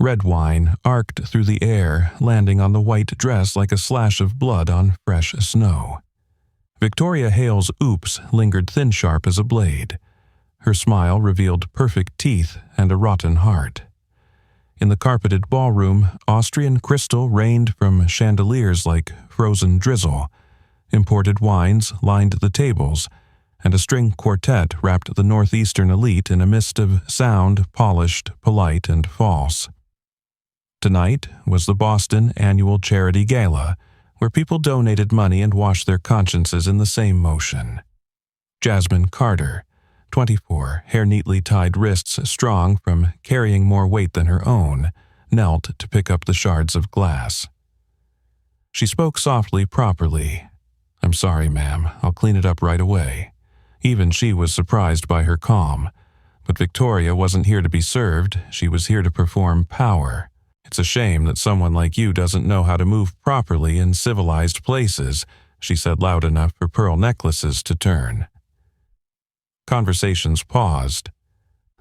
Red wine arced through the air, landing on the white dress like a slash of blood on fresh snow. Victoria Hale's oops lingered thin-sharp as a blade. Her smile revealed perfect teeth and a rotten heart. In the carpeted ballroom, Austrian crystal rained from chandeliers like frozen drizzle. Imported wines lined the tables, and a string quartet wrapped the northeastern elite in a mist of sound, polished, polite, and false. Tonight was the Boston annual charity gala, where people donated money and washed their consciences in the same motion. Jasmine Carter, 24, hair neatly tied, wrists strong from carrying more weight than her own, knelt to pick up the shards of glass. She spoke softly, properly. "I'm sorry, ma'am. I'll clean it up right away." Even she was surprised by her calm. But Victoria wasn't here to be served. She was here to perform power. "It's a shame that someone like you doesn't know how to move properly in civilized places," she said loud enough for pearl necklaces to turn. Conversations paused.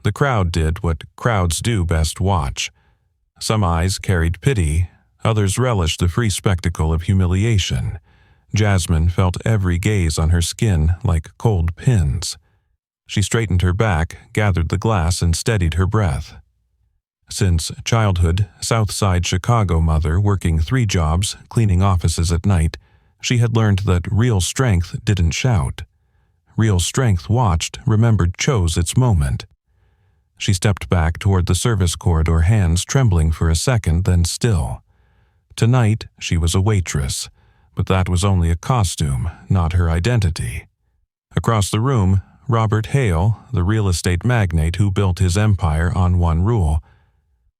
The crowd did what crowds do best: watch. Some eyes carried pity, others relished the free spectacle of humiliation. Jasmine felt every gaze on her skin like cold pins. She straightened her back, gathered the glass, and steadied her breath. Since childhood, South Side Chicago mother working 3 jobs, cleaning offices at night, she had learned that real strength didn't shout. Real strength watched, remembered, chose its moment. She stepped back toward the service corridor, hands trembling for a second, then still. Tonight, she was a waitress, but that was only a costume, not her identity. Across the room, Robert Hale, the real estate magnate who built his empire on one rule: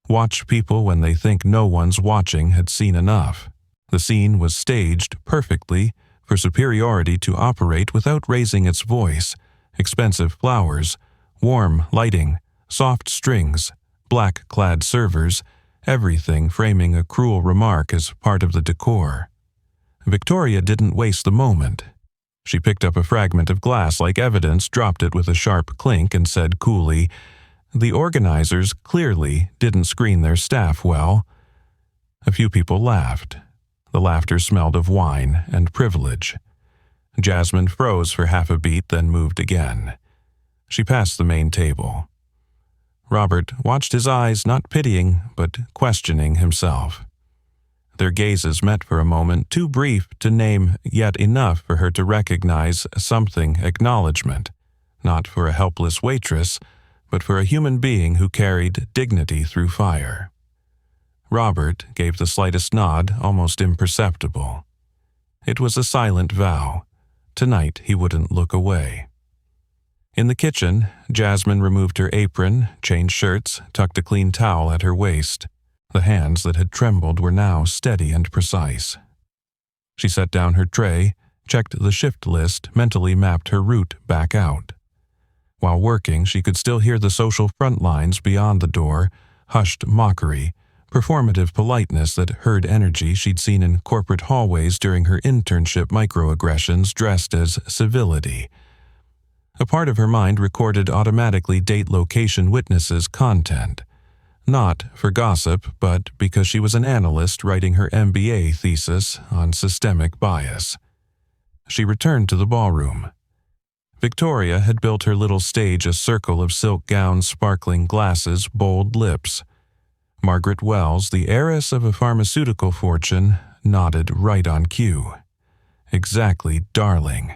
watch people when they think no one's watching, had seen enough. The scene was staged perfectly for superiority to operate without raising its voice. Expensive flowers, warm lighting, soft strings, black-clad servers, everything framing a cruel remark as part of the decor. Victoria didn't waste the moment. She picked up a fragment of glass like evidence, dropped it with a sharp clink, and said coolly, "The organizers clearly didn't screen their staff well." A few people laughed. The laughter smelled of wine and privilege. Jasmine froze for half a beat, then moved again. She passed the main table. Robert watched, his eyes not pitying, but questioning himself. Their gazes met for a moment, too brief to name, yet enough for her to recognize something: acknowledgement, not for a helpless waitress, but for a human being who carried dignity through fire. Robert gave the slightest nod, almost imperceptible. It was a silent vow. Tonight he wouldn't look away. In the kitchen, Jasmine removed her apron, changed shirts, tucked a clean towel at her waist. The hands that had trembled were now steady and precise. She set down her tray, checked the shift list, mentally mapped her route back out. While working, she could still hear the social front lines beyond the door: hushed mockery, performative politeness that herd energy she'd seen in corporate hallways during her internship, microaggressions dressed as civility. A part of her mind recorded automatically date, location, witnesses, content. Not for gossip, but because she was an analyst writing her MBA thesis on systemic bias. She returned to the ballroom. Victoria had built her little stage a circle of silk gowns, sparkling glasses, bold lips. Margaret Wells, the heiress of a pharmaceutical fortune, nodded right on cue. "Exactly, darling.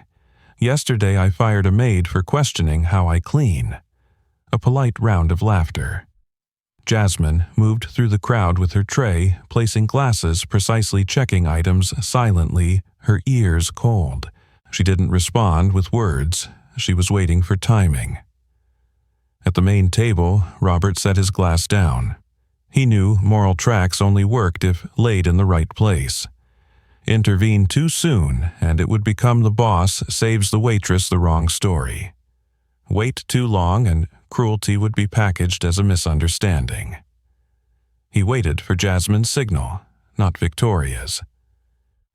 Yesterday I fired a maid for questioning how I clean." A polite round of laughter. Jasmine moved through the crowd with her tray, placing glasses, precisely checking items silently, her ears cold. She didn't respond with words. She was waiting for timing. At the main table, Robert set his glass down. He knew moral tracks only worked if laid in the right place. Intervene too soon, and it would become the boss saves the waitress the wrong story. Wait too long, and cruelty would be packaged as a misunderstanding. He waited for Jasmine's signal, not Victoria's.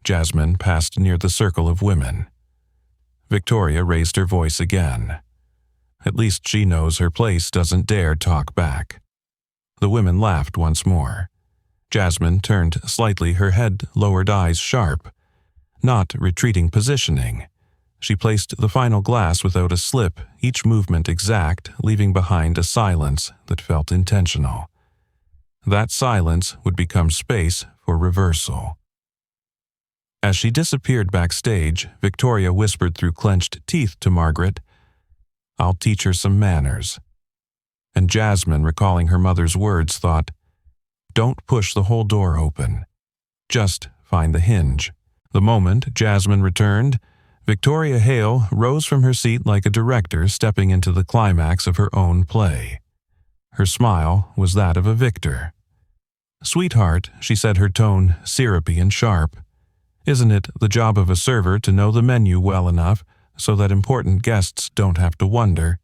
Jasmine passed near the circle of women. Victoria raised her voice again. At least she knows her place, doesn't dare talk back. The women laughed once more. Jasmine turned slightly, her head lowered, eyes sharp. Not retreating positioning. She placed the final glass without a slip, each movement exact, leaving behind a silence that felt intentional. That silence would become space for reversal. As she disappeared backstage, Victoria whispered through clenched teeth to Margaret, "I'll teach her some manners." And Jasmine, recalling her mother's words, thought, "Don't push the whole door open. Just find the hinge." The moment Jasmine returned, Victoria Hale rose from her seat like a director stepping into the climax of her own play. Her smile was that of a victor. "Sweetheart," she said, her tone syrupy and sharp, "isn't it the job of a server to know the menu well enough so that important guests don't have to wonder?"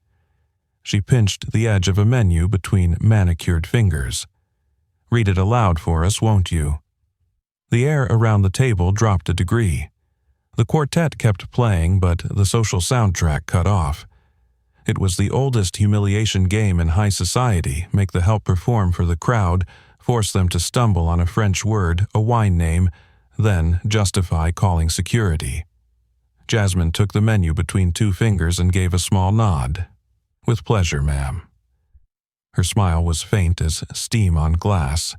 She pinched the edge of a menu between manicured fingers. "Read it aloud for us, won't you?" The air around the table dropped a degree. The quartet kept playing, but the social soundtrack cut off. It was the oldest humiliation game in high society, make the help perform for the crowd, force them to stumble on a French word, a wine name, then justify calling security. Jasmine took the menu between two fingers and gave a small nod. "With pleasure, ma'am." Her smile was faint as steam on glass.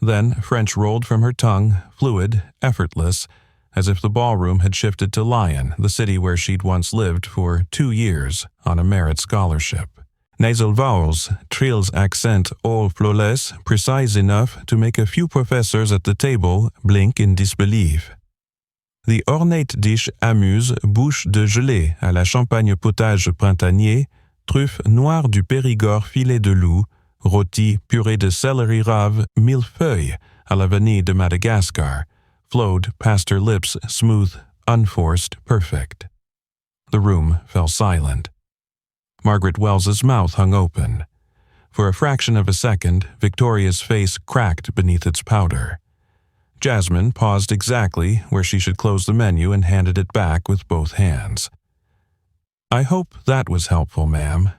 Then French rolled from her tongue, fluid, effortless, as if the ballroom had shifted to Lyon, the city where she'd once lived for 2 years on a merit scholarship. Nasal vowels, trills accent all flawless, precise enough to make a few professors at the table blink in disbelief. The ornate dish amuse bouche de gelée à la champagne potage printanier, truffe noire du Périgord filet de loup, rôti purée de céleri rave millefeuille à la vanille de Madagascar, flowed past her lips, smooth, unforced, perfect. The room fell silent. Margaret Wells's mouth hung open. For a fraction of a second, Victoria's face cracked beneath its powder. Jasmine paused exactly where she should close the menu and handed it back with both hands. "I hope that was helpful, ma'am."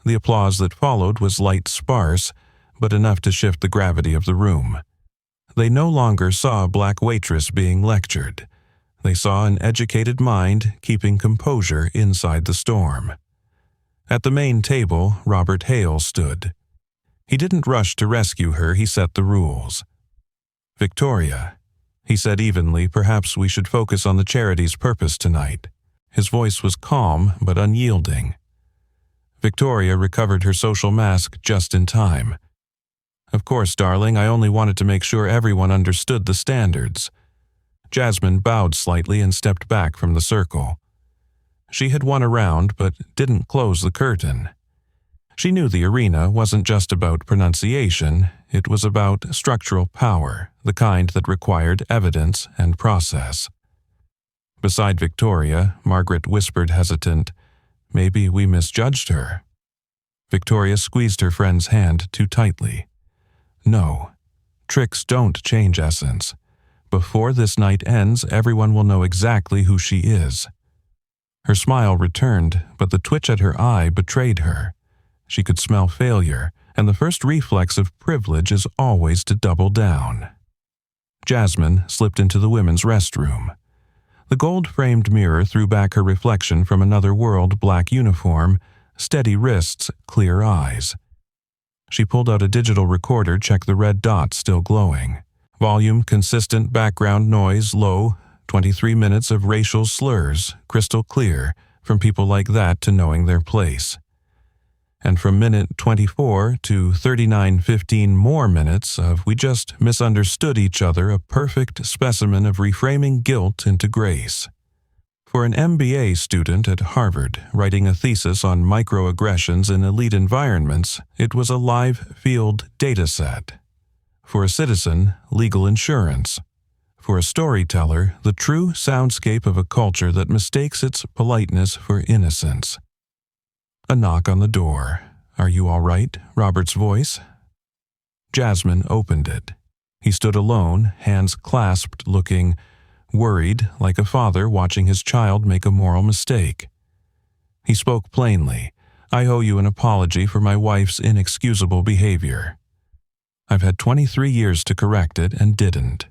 The applause that followed was light, sparse, but enough to shift the gravity of the room. They no longer saw a black waitress being lectured. They saw an educated mind keeping composure inside the storm. At the main table, Robert Hale stood. He didn't rush to rescue her, he set the rules. "Victoria," he said evenly, "perhaps we should focus on the charity's purpose tonight." His voice was calm but unyielding. Victoria recovered her social mask just in time. "Of course, darling, I only wanted to make sure everyone understood the standards." Jasmine bowed slightly and stepped back from the circle. She had won a round, but didn't close the curtain. She knew the arena wasn't just about pronunciation, it was about structural power, the kind that required evidence and process. Beside Victoria, Margaret whispered hesitant, "Maybe we misjudged her." Victoria squeezed her friend's hand too tightly. "No, tricks don't change essence. Before this night ends, everyone will know exactly who she is." Her smile returned, but the twitch at her eye betrayed her. She could smell failure, and the first reflex of privilege is always to double down. Jasmine slipped into the women's restroom. The gold-framed mirror threw back her reflection from another world, black uniform, steady wrists, clear eyes. She pulled out a digital recorder, checked the red dot still glowing. Volume consistent, background noise low, 23 minutes of racial slurs, crystal clear, from people like that to knowing their place. And from minute 24 to 39:15 more minutes of we just misunderstood each other, a perfect specimen of reframing guilt into grace. For an MBA student at Harvard writing a thesis on microaggressions in elite environments, it was a live field data set. For a citizen, legal insurance. For a storyteller, the true soundscape of a culture that mistakes its politeness for innocence. A knock on the door. "Are you all right?" Robert's voice. Jasmine opened it. He stood alone, hands clasped, looking worried, like a father watching his child make a moral mistake. He spoke plainly. "I owe you an apology for my wife's inexcusable behavior." I've had 23 years to correct it and didn't."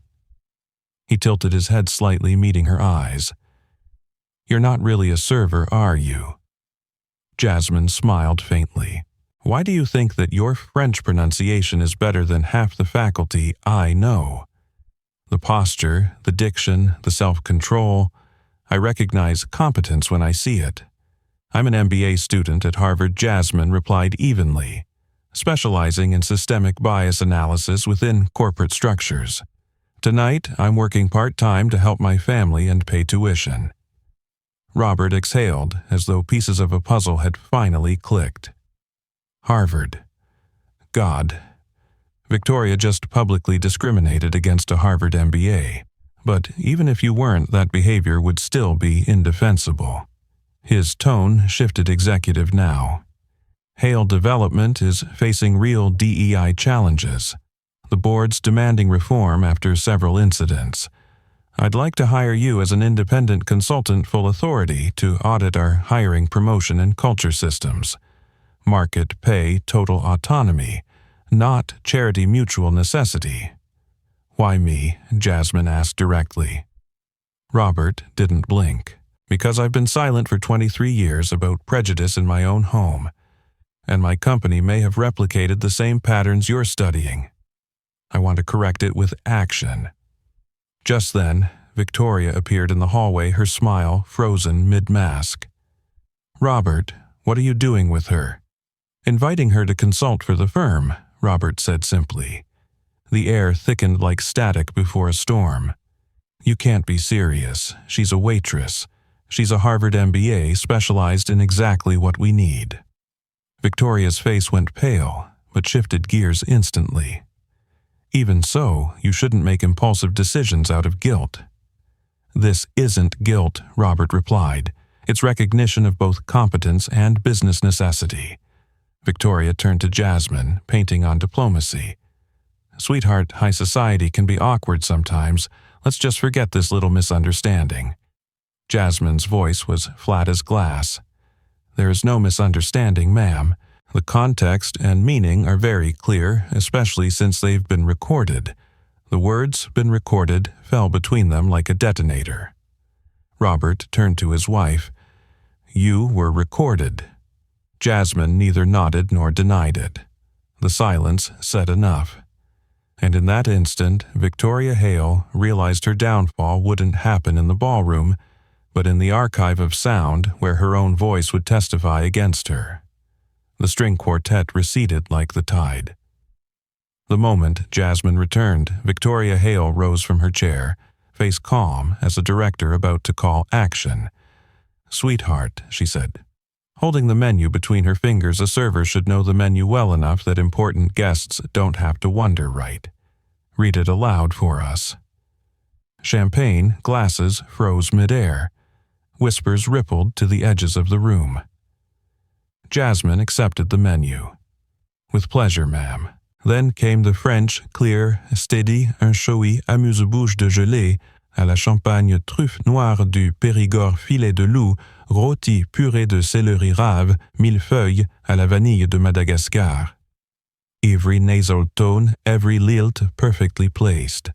He tilted his head slightly, meeting her eyes. "You're not really a server, are you?" Jasmine smiled faintly. "Why do you think that your French pronunciation is better than half the faculty I know? The posture, the diction, the self-control. I recognize competence when I see it." "I'm an MBA student at Harvard," Jasmine replied evenly, specializing in systemic bias analysis within corporate structures. "Tonight, I'm working part-time to help my family and pay tuition." Robert exhaled, as though pieces of a puzzle had finally clicked. Harvard. God. Victoria just publicly discriminated against a Harvard MBA. But even if you weren't, that behavior would still be indefensible. His tone shifted executive now. Hale Development is facing real DEI challenges. The board's demanding reform after several incidents. I'd like to hire you as an independent consultant full authority to audit our hiring, promotion, and culture systems. Market pay, total autonomy, not charity mutual necessity. "Why me?" Jasmine asked directly. Robert didn't blink. "Because I've been silent for 23 years about prejudice in my own home, and my company may have replicated the same patterns you're studying. I want to correct it with action." Just then, Victoria appeared in the hallway, her smile frozen mid-mask. "Robert, what are you doing with her?" "Inviting her to consult for the firm," Robert said simply. The air thickened like static before a storm. "You can't be serious. She's a waitress. She's a Harvard MBA specialized in exactly what we need." Victoria's face went pale, but shifted gears instantly. "Even so, you shouldn't make impulsive decisions out of guilt." "This isn't guilt," Robert replied. "It's recognition of both competence and business necessity." Victoria turned to Jasmine, painting on diplomacy. "Sweetheart, high society can be awkward sometimes. Let's just forget this little misunderstanding." Jasmine's voice was flat as glass. "There is no misunderstanding, ma'am. The context and meaning are very clear, especially since they've been recorded. The words 'been recorded' fell between them like a detonator." Robert turned to his wife. "You were recorded." Jasmine neither nodded nor denied it. The silence said enough. And in that instant, Victoria Hale realized her downfall wouldn't happen in the ballroom, but in the archive of sound where her own voice would testify against her. The string quartet receded like the tide. The moment Jasmine returned, Victoria Hale rose from her chair, face calm as a director about to call action. "Sweetheart," she said. Holding the menu between her fingers, a server should know the menu well enough that important guests don't have to wonder, right? "Read it aloud for us." Champagne glasses froze midair. Whispers rippled to the edges of the room. Jasmine accepted the menu. "With pleasure, ma'am." Then came the French, clear, steady, un showy amuse-bouche de gelée à la champagne truffe noire du Périgord filet de loup, rôti purée de céleri rave, millefeuille à la vanille de Madagascar. Every nasal tone, every lilt perfectly placed.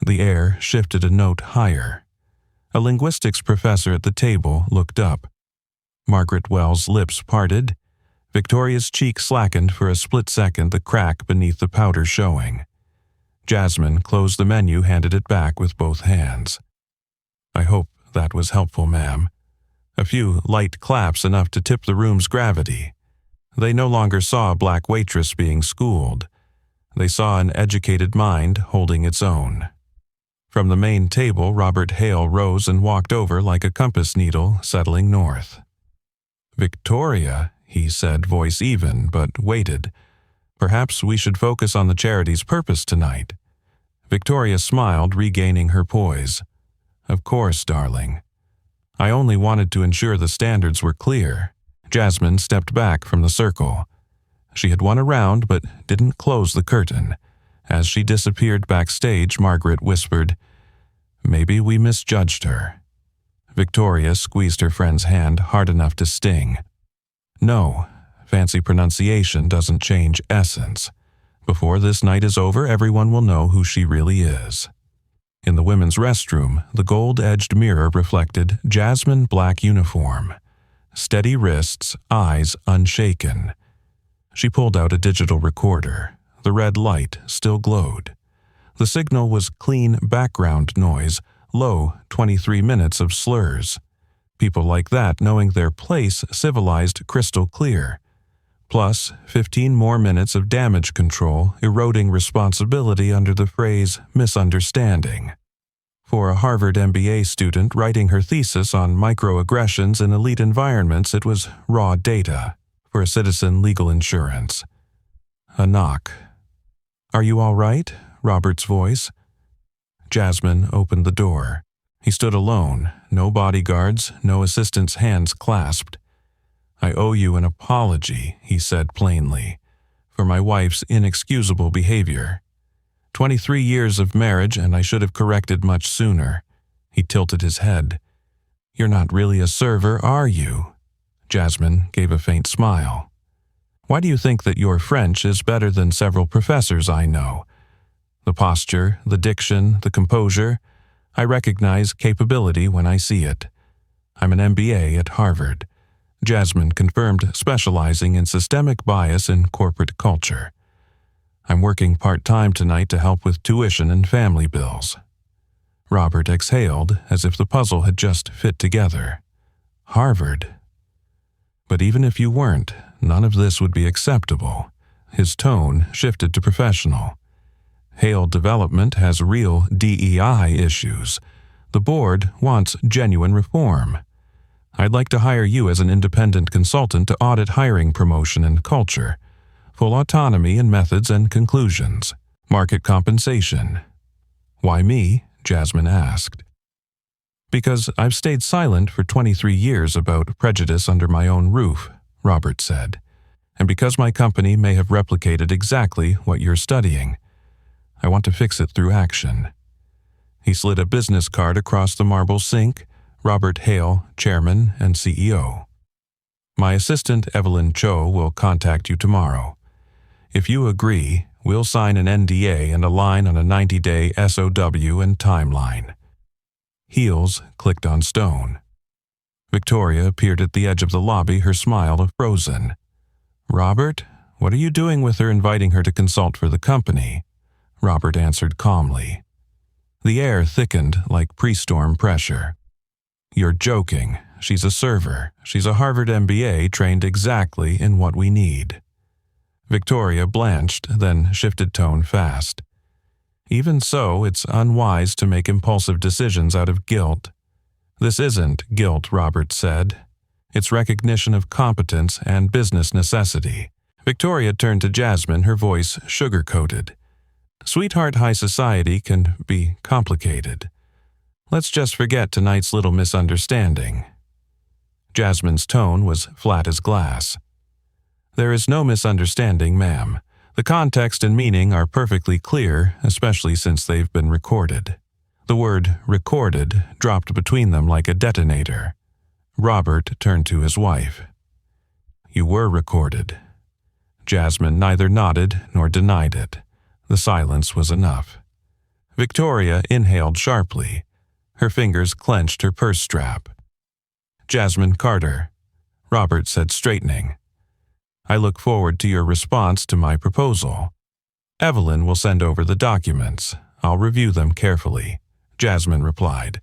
The air shifted a note higher. A linguistics professor at the table looked up. Margaret Wells' lips parted. Victoria's cheek slackened for a split second, the crack beneath the powder showing. Jasmine closed the menu, handed it back with both hands. "I hope that was helpful, ma'am." A few light claps, enough to tip the room's gravity. They no longer saw a black waitress being schooled. They saw an educated mind holding its own. From the main table, Robert Hale rose and walked over like a compass needle, settling north. "Victoria," he said, voice even, but waited. "Perhaps we should focus on the charity's purpose tonight." Victoria smiled, regaining her poise. "Of course, darling. I only wanted to ensure the standards were clear." Jasmine stepped back from the circle. She had won a round, but didn't close the curtain. As she disappeared backstage, Margaret whispered, "Maybe we misjudged her." Victoria squeezed her friend's hand hard enough to sting. "No, fancy pronunciation doesn't change essence. Before this night is over, everyone will know who she really is. In the women's restroom, the gold-edged mirror reflected jasmine black uniform. Steady wrists, eyes unshaken. She pulled out a digital recorder. The red light still glowed. The signal was clean background noise, low 23 minutes of slurs. People like that knowing their place civilized crystal clear. Plus 15 more minutes of damage control eroding responsibility under the phrase misunderstanding. For a Harvard MBA student writing her thesis on microaggressions in elite environments, it was raw data. For a citizen, legal insurance. A knock. "Are you all right?" Robert's voice. Jasmine opened the door. He stood alone, no bodyguards, no assistants' hands clasped. "I owe you an apology," he said plainly, "for my wife's inexcusable behavior. 23 years of marriage, and I should have corrected much sooner." He tilted his head. "You're not really a server, are you?" Jasmine gave a faint smile. "Why do you think that your French is better than several professors I know? The posture, the diction, the composure. I recognize capability when I see it. I'm an MBA at Harvard." Jasmine confirmed, specializing in systemic bias in corporate culture. "I'm working part-time tonight to help with tuition and family bills." Robert exhaled as if the puzzle had just fit together. Harvard. "But even if you weren't, none of this would be acceptable." His tone shifted to professional. "Hale Development has real DEI issues. The board wants genuine reform. I'd like to hire you as an independent consultant to audit hiring, promotion, and culture. Full autonomy in methods and conclusions. Market compensation." "Why me?" Jasmine asked. "Because I've stayed silent for 23 years about prejudice under my own roof," Robert said, "and because my company may have replicated exactly what you're studying. I want to fix it through action." He slid a business card across the marble sink. Robert Hale, Chairman and CEO. "My assistant Evelyn Cho will contact you tomorrow. If you agree, we'll sign an NDA and align on a 90-day SOW and timeline." Heels clicked on stone. Victoria appeared at the edge of the lobby, her smile frozen. "Robert, what are you doing with her, inviting her to consult for the company?" Robert answered calmly. The air thickened like pre-storm pressure. "You're joking. She's a server. She's a Harvard MBA trained exactly in what we need." Victoria blanched, then shifted tone fast. "Even so, it's unwise to make impulsive decisions out of guilt." "This isn't guilt," Robert said. "It's recognition of competence and business necessity." Victoria turned to Jasmine, her voice sugar-coated. "Sweetheart high society can be complicated. Let's just forget tonight's little misunderstanding." Jasmine's tone was flat as glass. "There is no misunderstanding, ma'am. The context and meaning are perfectly clear, especially since they've been recorded." The word "recorded" dropped between them like a detonator. Robert turned to his wife. "You were recorded." Jasmine neither nodded nor denied it. The silence was enough. Victoria inhaled sharply. Her fingers clenched her purse strap. "Jasmine Carter," Robert said, straightening. "I look forward to your response to my proposal. Evelyn will send over the documents. I'll review them carefully," Jasmine replied.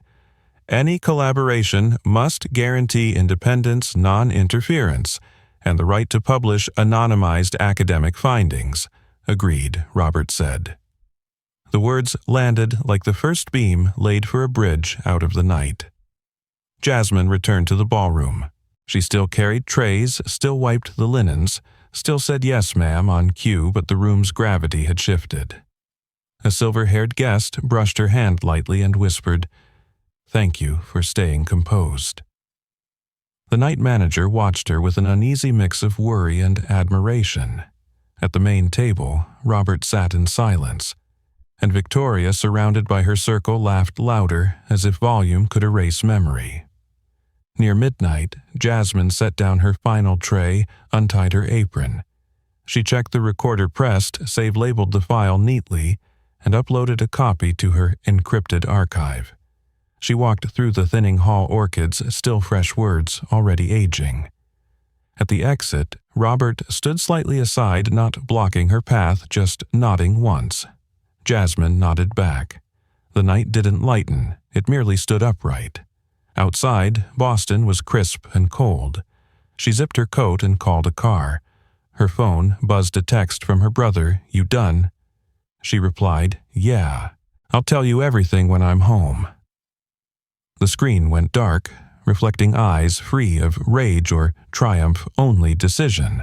"Any collaboration must guarantee independence, non-interference, and the right to publish anonymized academic findings." "Agreed," Robert said. The words landed like the first beam laid for a bridge out of the night. Jasmine returned to the ballroom. She still carried trays, still wiped the linens, still said "yes, ma'am" on cue, but the room's gravity had shifted. A silver-haired guest brushed her hand lightly and whispered, "Thank you for staying composed." The night manager watched her with an uneasy mix of worry and admiration. At the main table, Robert sat in silence, and Victoria, surrounded by her circle, laughed louder, as if volume could erase memory. Near midnight, Jasmine set down her final tray, untied her apron. She checked the recorder pressed, save-labeled the file neatly, and uploaded a copy to her encrypted archive. She walked through the thinning hall orchids, still fresh words, already aging. At the exit, Robert stood slightly aside, not blocking her path, just nodding once. Jasmine nodded back. The night didn't lighten, it merely stood upright. Outside, Boston was crisp and cold. She zipped her coat and called a car. Her phone buzzed a text from her brother, "You done?" She replied, "Yeah. I'll tell you everything when I'm home." The screen went dark, reflecting eyes free of rage or triumph-only decision.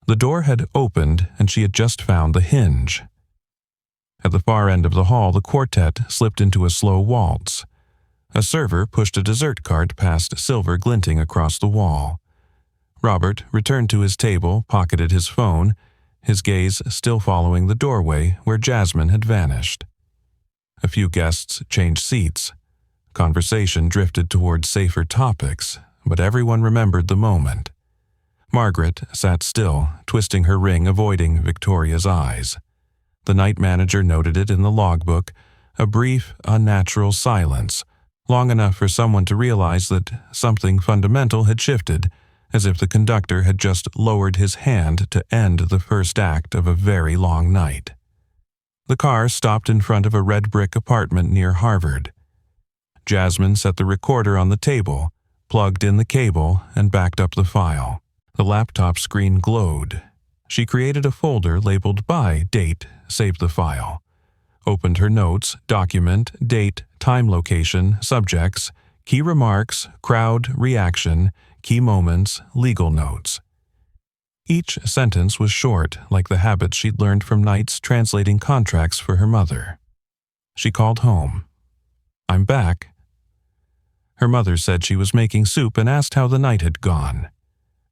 The door had opened, and she had just found the hinge. At the far end of the hall, the quartet slipped into a slow waltz. A server pushed a dessert cart past silver glinting across the wall. Robert returned to his table, pocketed his phone, his gaze still following the doorway where Jasmine had vanished. A few guests changed seats. Conversation drifted toward safer topics, but everyone remembered the moment. Margaret sat still, twisting her ring, avoiding Victoria's eyes. The night manager noted it in the logbook, a brief, unnatural silence, long enough for someone to realize that something fundamental had shifted, as if the conductor had just lowered his hand to end the first act of a very long night. The car stopped in front of a red brick apartment near Harvard. Jasmine set the recorder on the table, plugged in the cable, and backed up the file. The laptop screen glowed. She created a folder labeled by date, saved the file. Opened her notes, document, date, time, location, subjects, key remarks, crowd, reaction, key moments, legal notes. Each sentence was short, like the habits she'd learned from nights translating contracts for her mother. She called home. "I'm back." Her mother said she was making soup and asked how the night had gone.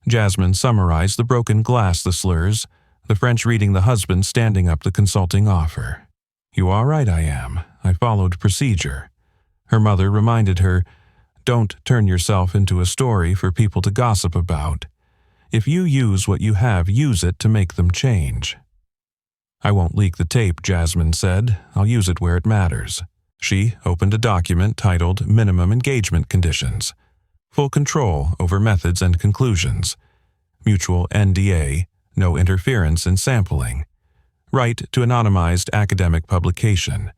Jasmine summarized the broken glass, the slurs, the French reading the husband standing up the consulting offer. "You all right, I am. I followed procedure." Her mother reminded her, "Don't turn yourself into a story for people to gossip about. If you use what you have, use it to make them change." "I won't leak the tape," Jasmine said. "I'll use it where it matters." She opened a document titled Minimum Engagement Conditions. Full control over methods and conclusions. Mutual NDA, no interference in sampling. Right to anonymized academic publication.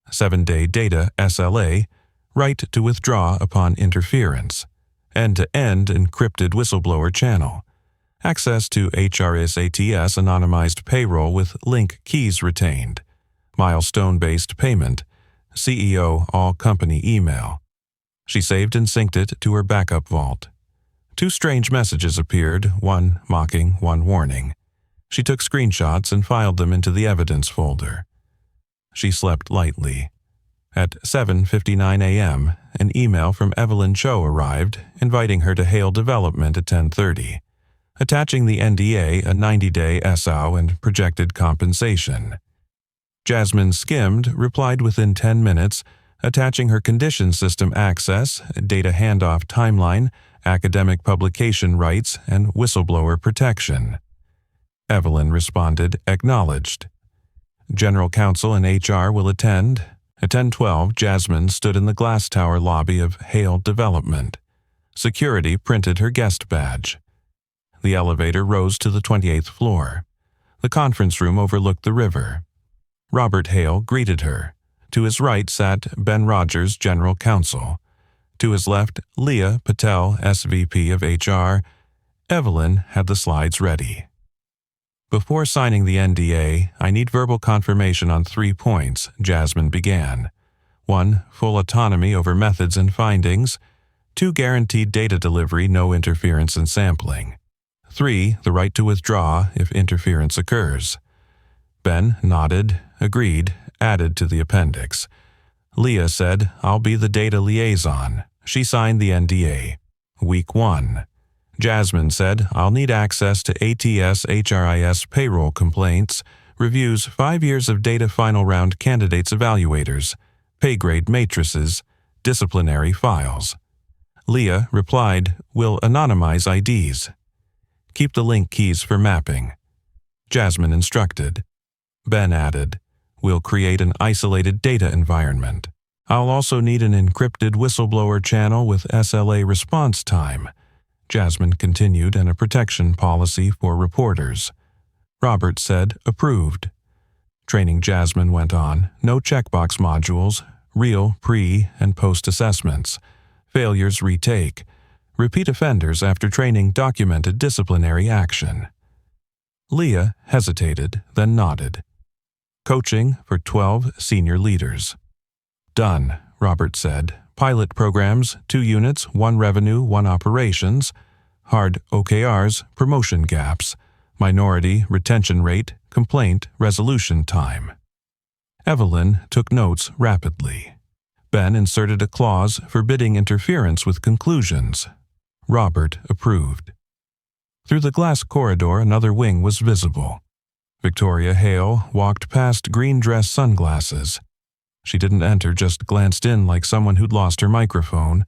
7-day data SLA. Right to withdraw upon interference. End-to-end encrypted whistleblower channel. Access to HRSATS anonymized payroll with link keys retained. Milestone-based payment. CEO all-company email. She saved and synced it to her backup vault. 2 strange messages appeared, one mocking, one warning. She took screenshots and filed them into the evidence folder. She slept lightly. At 7:59 a.m., an email from Evelyn Cho arrived, inviting her to Hale Development at 10:30, attaching the NDA, a 90-day SO, and projected compensation. Jasmine skimmed, replied within 10 minutes, attaching her condition system access, data handoff timeline, academic publication rights, and whistleblower protection. Evelyn responded, "Acknowledged." General Counsel and HR will attend. At 10:12, Jasmine stood in the glass tower lobby of Hale Development. Security printed her guest badge. The elevator rose to the 28th floor. The conference room overlooked the river. Robert Hale greeted her. To his right sat Ben Rogers, General Counsel. To his left, Leah Patel, SVP of HR. Evelyn had the slides ready. "Before signing the NDA, I need verbal confirmation on 3 points," Jasmine began. 1. Full autonomy over methods and findings. 2. Guaranteed data delivery, no interference in sampling. 3. The right to withdraw if interference occurs. Ben nodded, agreed, added to the appendix. Leah said, "I'll be the data liaison." She signed the NDA. Week 1. Jasmine said, "I'll need access to ATS HRIS payroll complaints, reviews 5 years of data final round candidates evaluators, pay grade matrices, disciplinary files." Leah replied, "We'll anonymize IDs. Keep the link keys for mapping." Jasmine instructed. Ben added, "We'll create an isolated data environment. I'll also need an encrypted whistleblower channel with SLA response time." Jasmine continued, "and a protection policy for reporters." Robert said, "Approved." Training Jasmine went on, no checkbox modules, real pre- and post-assessments. Failures retake. Repeat offenders after training documented disciplinary action. Leah hesitated, then nodded. Coaching for 12 senior leaders. "Done," Robert said. "Pilot programs, 2 units, 1 revenue, 1 operations. Hard OKRs, promotion gaps. Minority, retention rate, complaint, resolution time." Evelyn took notes rapidly. Ben inserted a clause forbidding interference with conclusions. Robert approved. Through the glass corridor, another wing was visible. Victoria Hale walked past green-dress sunglasses. She didn't enter, just glanced in like someone who'd lost her microphone.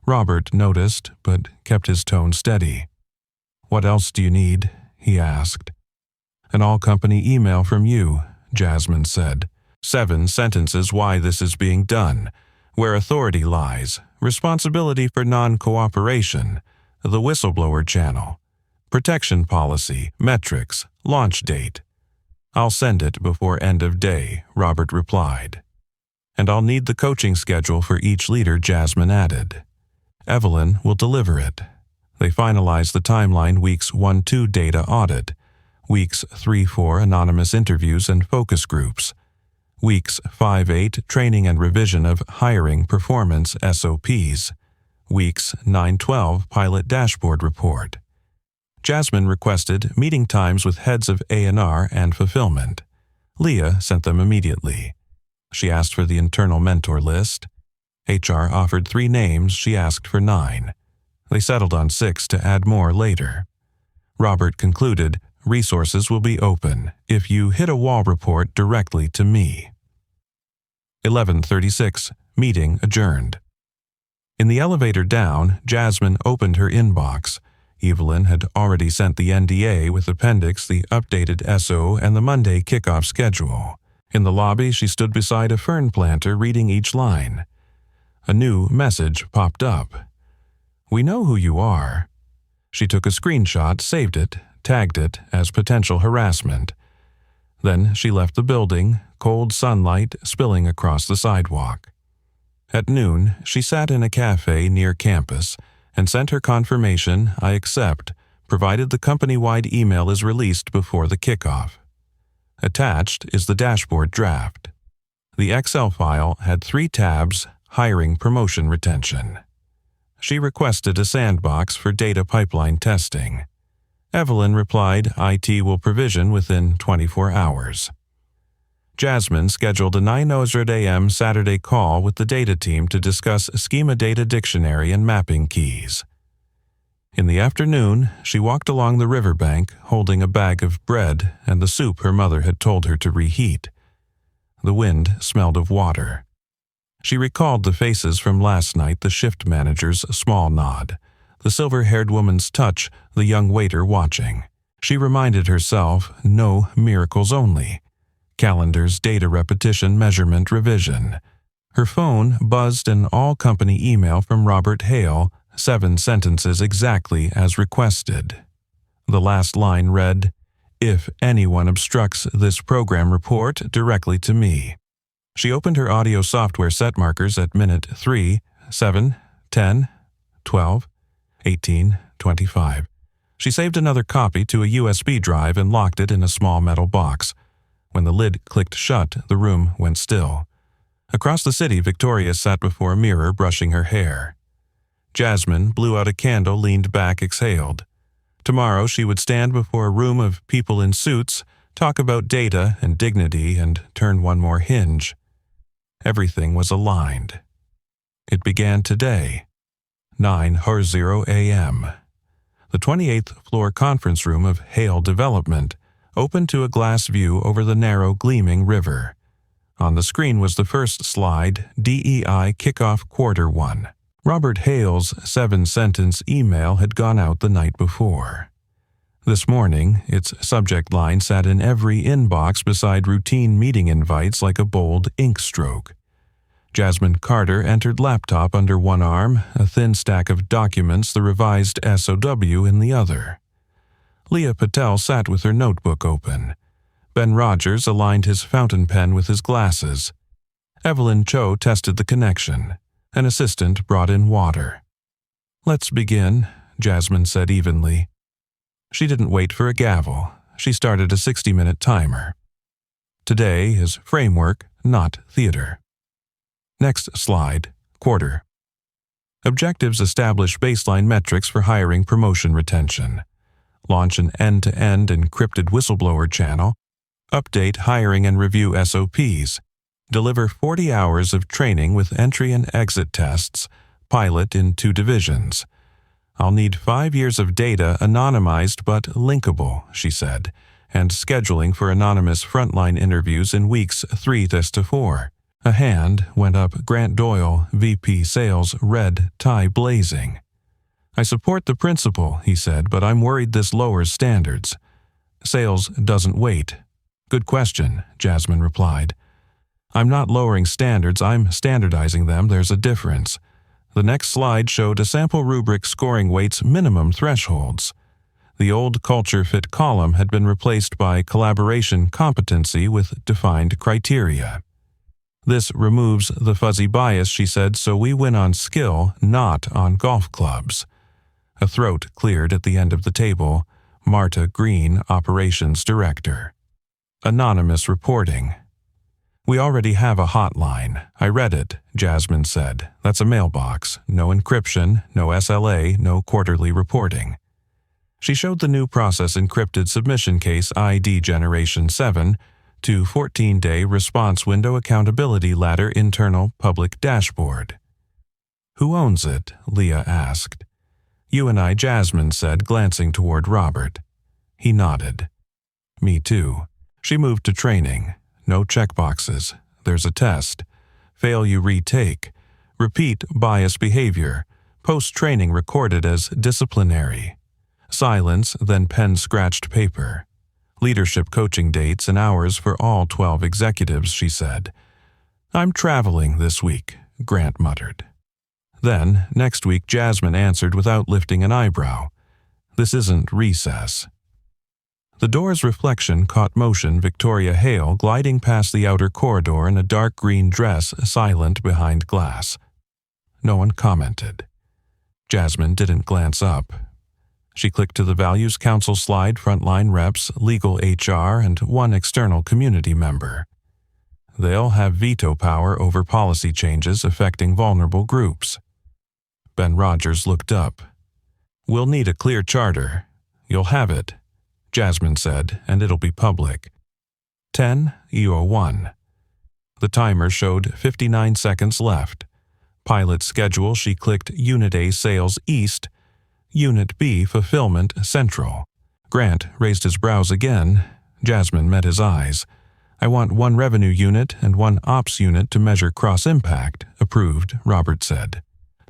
Robert noticed, but kept his tone steady. "What else do you need?" he asked. "An all-company email from you," Jasmine said. 7 sentences why this is being done, where authority lies, responsibility for non-cooperation, the whistleblower channel, protection policy, metrics, launch date. "I'll send it before end of day," Robert replied. "And I'll need the coaching schedule for each leader," Jasmine added. "Evelyn will deliver it." They finalized the timeline: weeks 1-2 data audit, weeks 3-4 anonymous interviews and focus groups, weeks 5-8 training and revision of hiring performance SOPs, weeks 9-12 pilot dashboard report. Jasmine requested meeting times with heads of A&R and fulfillment. Leah sent them immediately. She asked for the internal mentor list. HR offered 3 names, she asked for 9. They settled on 6 to add more later. Robert concluded, "Resources will be open if you hit a wall, report directly to me." 11:36, meeting adjourned. In the elevator down, Jasmine opened her inbox. Evelyn had already sent the NDA with appendix, the updated SO, and the Monday kickoff schedule. In the lobby, she stood beside a fern planter reading each line. A new message popped up. "We know who you are." She took a screenshot, saved it, tagged it as potential harassment. Then she left the building, cold sunlight spilling across the sidewalk. At noon, she sat in a cafe near campus and sent her confirmation, "I accept," provided the company-wide email is released before the kickoff. Attached is the dashboard draft. The Excel file had 3 tabs: hiring, promotion, retention. She requested a sandbox for data pipeline testing. Evelyn replied, "IT will provision within 24 hours." Jasmine scheduled a 9:00 a.m. Saturday call with the data team to discuss schema data dictionary and mapping keys. In the afternoon, she walked along the riverbank holding a bag of bread and the soup her mother had told her to reheat. The wind smelled of water. She recalled the faces from last night, the shift manager's small nod, the silver-haired woman's touch, the young waiter watching. She reminded herself, no miracles only. Calendars, data repetition, measurement, revision. Her phone buzzed an all-company email from Robert Hale, 7 sentences exactly as requested. The last line read, "If anyone obstructs this program, report directly to me." She opened her audio software set markers at minute 3, 7, 10, 12, 18, 25. She saved another copy to a USB drive and locked it in a small metal box. When the lid clicked shut, the room went still. Across the city, Victoria sat before a mirror brushing her hair. Jasmine blew out a candle, leaned back, exhaled. Tomorrow she would stand before a room of people in suits, talk about data and dignity, and turn one more hinge. Everything was aligned. It began today, 9:00 a.m. The 28th floor conference room of Hale Development opened to a glass view over the narrow, gleaming river. On the screen was the first slide, DEI Kickoff Quarter 1. Robert Hale's 7-sentence email had gone out the night before. This morning, its subject line sat in every inbox beside routine meeting invites like a bold ink stroke. Jasmine Carter entered laptop under one arm, a thin stack of documents, the revised SOW in the other. Leah Patel sat with her notebook open. Ben Rogers aligned his fountain pen with his glasses. Evelyn Cho tested the connection. An assistant brought in water. "Let's begin," Jasmine said evenly. She didn't wait for a gavel. She started a 60-minute timer. Today is framework, not theater. Next slide, quarter. Objectives establish baseline metrics for hiring promotion retention. Launch an end-to-end encrypted whistleblower channel. Update hiring and review SOPs. Deliver 40 hours of training with entry and exit tests. Pilot in 2 divisions. "I'll need 5 years of data anonymized but linkable," she said, and scheduling for anonymous frontline interviews in weeks 3 to 4. A hand went up Grant Doyle, VP Sales, red tie blazing. "I support the principle," he said, "but I'm worried this lowers standards." "Sales doesn't wait." "Good question," Jasmine replied. "I'm not lowering standards, I'm standardizing them. There's a difference." The next slide showed a sample rubric scoring weights minimum thresholds. The old culture fit column had been replaced by collaboration competency with defined criteria. "This removes the fuzzy bias," she said, "so we win on skill, not on golf clubs." A throat cleared at the end of the table. Marta Green, Operations Director. Anonymous reporting. "We already have a hotline. I read it," Jasmine said. "That's a mailbox. No encryption, no SLA, no quarterly reporting." She showed the new process encrypted submission case ID Generation 7 to 14-day response window accountability ladder internal public dashboard. "Who owns it?" Leah asked. "You and I," Jasmine said, glancing toward Robert. He nodded. "Me too." She moved to training. No checkboxes. There's a test. Fail you retake. Repeat bias behavior. Post-training recorded as disciplinary. Silence, then pen scratched paper. Leadership coaching dates and hours for all 12 executives, she said. "I'm traveling this week," Grant muttered. Then, next week, Jasmine answered without lifting an eyebrow. "This isn't recess." The door's reflection caught motion Victoria Hale gliding past the outer corridor in a dark green dress, silent behind glass. No one commented. Jasmine didn't glance up. She clicked to the Values Council slide, frontline reps, legal HR, and one external community member. They'll have veto power over policy changes affecting vulnerable groups. Ben Rogers looked up. "We'll need a clear charter. You'll have it," Jasmine said, "and it'll be public." 10:01. The timer showed 59 seconds left. Pilot schedule, she clicked Unit A Sales East, Unit B Fulfillment Central. Grant raised his brows again. Jasmine met his eyes. "I want one revenue unit and one ops unit to measure cross-impact," approved, Robert said.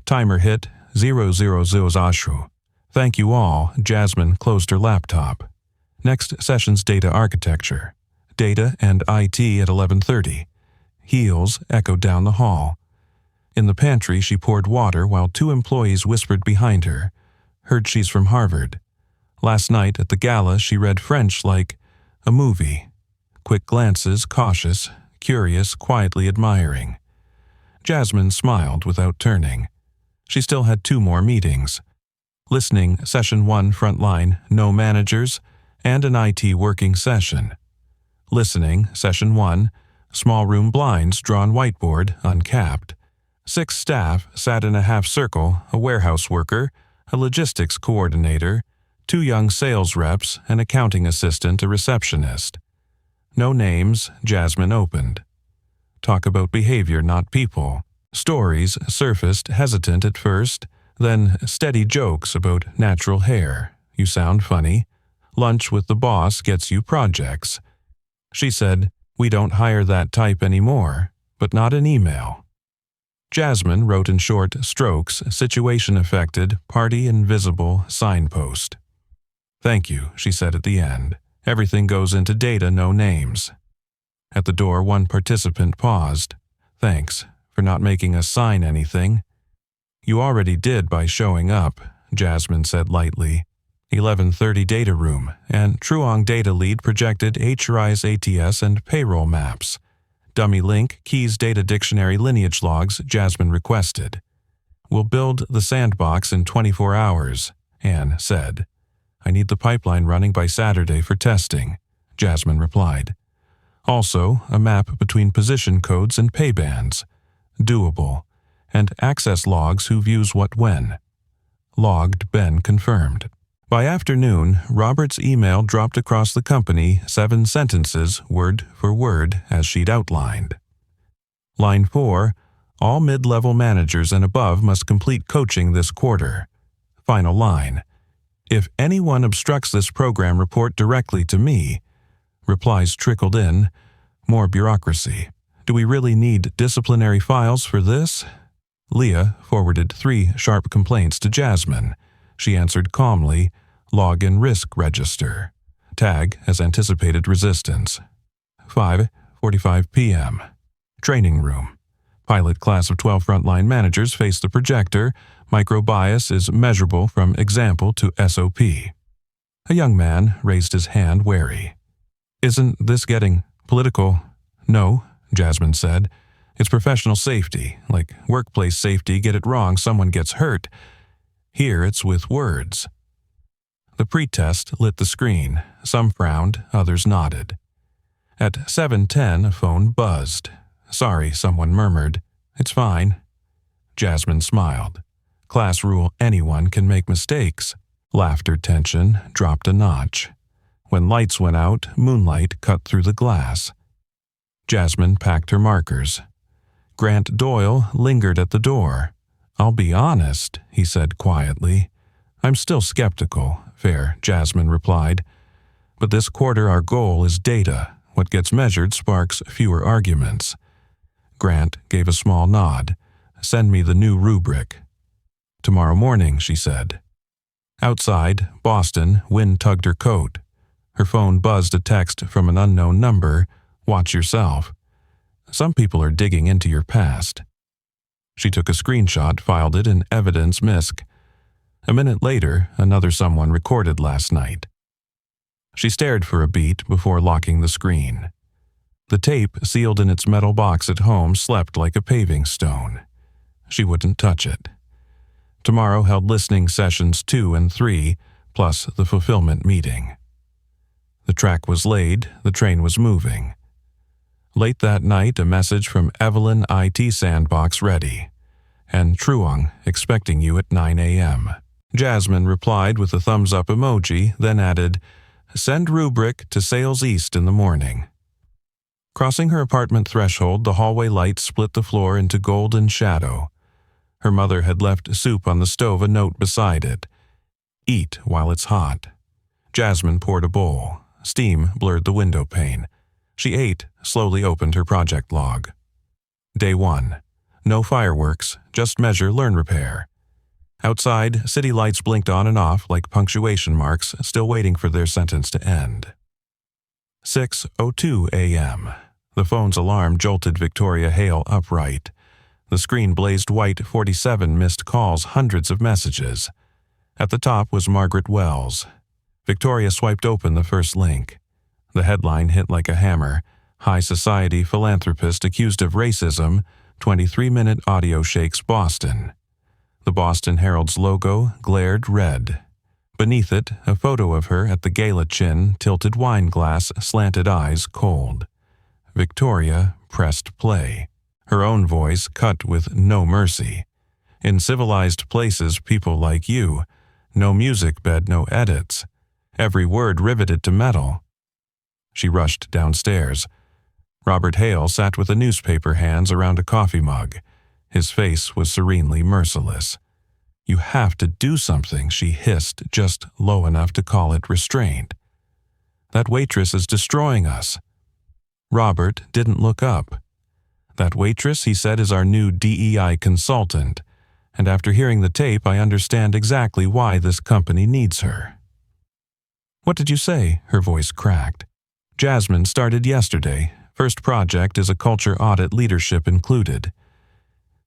Timer hit 000 Ashu. "Thank you all." Jasmine closed her laptop. Next session's data architecture. Data and IT at 11:30. Heels echoed down the hall. In the pantry, she poured water while 2 employees whispered behind her. Heard she's from Harvard. Last night at the gala, she read French like a movie. Quick glances, cautious, curious, quietly admiring. Jasmine smiled without turning. She still had 2 more meetings. Listening, session 1 frontline, no managers, and an IT working session. Listening, session 1, small room blinds, drawn whiteboard, uncapped. 6 staff sat in a half circle, a warehouse worker, a logistics coordinator, 2 young sales reps, an accounting assistant, a receptionist. No names, Jasmine opened. Talk about behavior, not people. Stories surfaced, hesitant at first, then steady jokes about natural hair. "You sound funny." "Lunch with the boss gets you projects." She said, "We don't hire that type anymore," but not an email. Jasmine wrote in short strokes, situation affected, party invisible, signpost. "Thank you," she said at the end. "Everything goes into data, no names." At the door, one participant paused. "Thanks for not making us sign anything." "You already did by showing up," Jasmine said lightly. 11:30 data room, and Truong data lead projected HRI's ATS and payroll maps. Dummy link, keys data dictionary lineage logs, Jasmine requested. "We'll build the sandbox in 24 hours, Anne said. "I need the pipeline running by Saturday for testing," Jasmine replied. "Also, a map between position codes and pay bands. Doable. And access logs who views what when." Logged, Ben confirmed. By afternoon, Robert's email dropped across the company 7 sentences, word for word, as she'd outlined. Line 4, all mid-level managers and above must complete coaching this quarter. Final line, if anyone obstructs this program, report directly to me. Replies trickled in, more bureaucracy. Do we really need disciplinary files for this? Leah forwarded 3 sharp complaints to Jasmine. She answered calmly, log in risk register. Tag as anticipated resistance. 5:45 p.m. Training room. Pilot class of 12 frontline managers face the projector. Microbias is measurable from example to SOP. A young man raised his hand wary. "Isn't this getting political?" "No," Jasmine said. "It's professional safety, like workplace safety. Get it wrong, someone gets hurt. Here it's with words." The pretest lit the screen. Some frowned, others nodded. At 7:10, a phone buzzed. "Sorry," someone murmured. "It's fine." Jasmine smiled. Class rule, anyone can make mistakes. Laughter tension dropped a notch. When lights went out, moonlight cut through the glass. Jasmine packed her markers. Grant Doyle lingered at the door. "I'll be honest," he said quietly. "I'm still skeptical." "Fair," Jasmine replied. "But this quarter our goal is data. What gets measured sparks fewer arguments." Grant gave a small nod. "Send me the new rubric." "Tomorrow morning," she said. Outside, Boston, wind tugged her coat. Her phone buzzed a text from an unknown number. "Watch yourself. Some people are digging into your past." She took a screenshot, filed it in evidence misc. A minute later, another someone recorded last night. She stared for a beat before locking the screen. The tape, sealed in its metal box at home, slept like a paving stone. She wouldn't touch it. Tomorrow held listening sessions 2 and 3, plus the fulfillment meeting. The track was laid, the train was moving. Late that night, a message from Evelyn, IT Sandbox ready. And Truong, expecting you at 9 a.m. Jasmine replied with a thumbs-up emoji, then added, "Send rubric to Sales East in the morning." Crossing her apartment threshold, the hallway light split the floor into golden shadow. Her mother had left soup on the stove, a note beside it. "Eat while it's hot." Jasmine poured a bowl. Steam blurred the window pane. She ate, slowly opened her project log. Day 1. No fireworks, just measure, learn, repair. Outside, city lights blinked on and off like punctuation marks, still waiting for their sentence to end. 6:02 a.m. The phone's alarm jolted Victoria Hale upright. The screen blazed white, 47 missed calls, hundreds of messages. At the top was Margaret Wells. Victoria swiped open the first link. The headline hit like a hammer. High society philanthropist accused of racism, 23-minute audio shakes Boston. The Boston Herald's logo glared red. Beneath it, a photo of her at the gala chin, tilted wine glass, slanted eyes cold. Victoria pressed play. Her own voice cut with no mercy. "In civilized places, people like you. No music bed, no edits. Every word riveted to metal." She rushed downstairs. Robert Hale sat with a newspaper hands around a coffee mug. His face was serenely merciless. "You have to do something," she hissed, just low enough to call it restraint. "That waitress is destroying us." Robert didn't look up. "That waitress," he said, "is our new DEI consultant, and after hearing the tape, I understand exactly why this company needs her." What did you say? Her voice cracked. Jasmine started yesterday. First project is a culture audit, leadership included.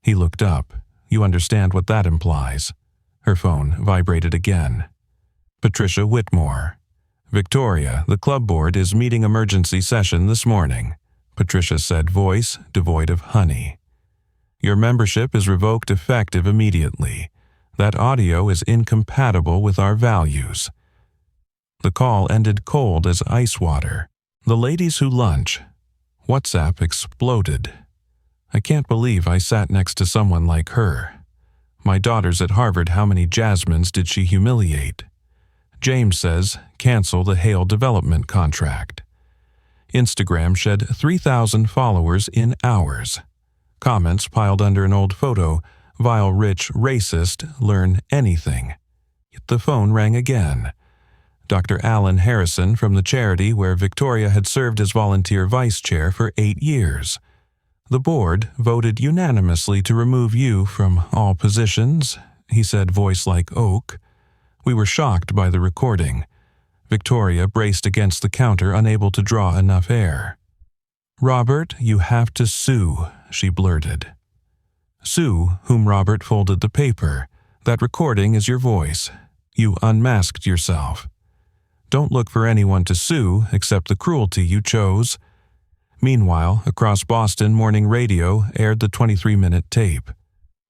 He looked up. You understand what that implies. Her phone vibrated again. Patricia Whitmore. Victoria, the club board is meeting emergency session this morning, Patricia said, voice devoid of honey. Your membership is revoked effective immediately. That audio is incompatible with our values. The call ended cold as ice water. The ladies who lunch. WhatsApp exploded. I can't believe I sat next to someone like her. My daughter's at Harvard. How many Jasmines did she humiliate? James says, cancel the Hale development contract. Instagram shed 3,000 followers in hours. Comments piled under an old photo. Vile, rich, racist, learn anything. Yet the phone rang again. Dr. Alan Harrison from the charity where Victoria had served as volunteer vice chair for 8 years. The board voted unanimously to remove you from all positions, he said, voice like oak. We were shocked by the recording. Victoria braced against the counter, unable to draw enough air. Robert, you have to sue, she blurted. Sue, whom Robert folded the paper. That recording is your voice. You unmasked yourself. Don't look for anyone to sue except the cruelty you chose. Meanwhile, across Boston, morning radio aired the 23-minute tape.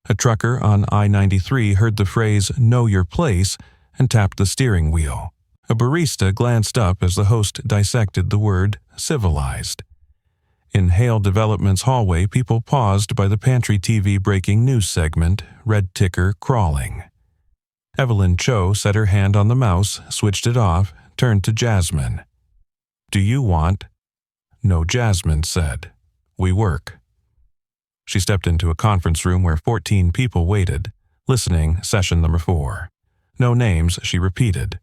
A trucker on I-93 heard the phrase, know your place, and tapped the steering wheel. A barista glanced up as the host dissected the word civilized. In Hale Development's hallway, people paused by the pantry TV breaking news segment, red ticker crawling. Evelyn Cho set her hand on the mouse, switched it off, turned to Jasmine. Do you want? No, Jasmine said. We work. She stepped into a conference room where 14 people waited, listening, session number 4. No names, she repeated.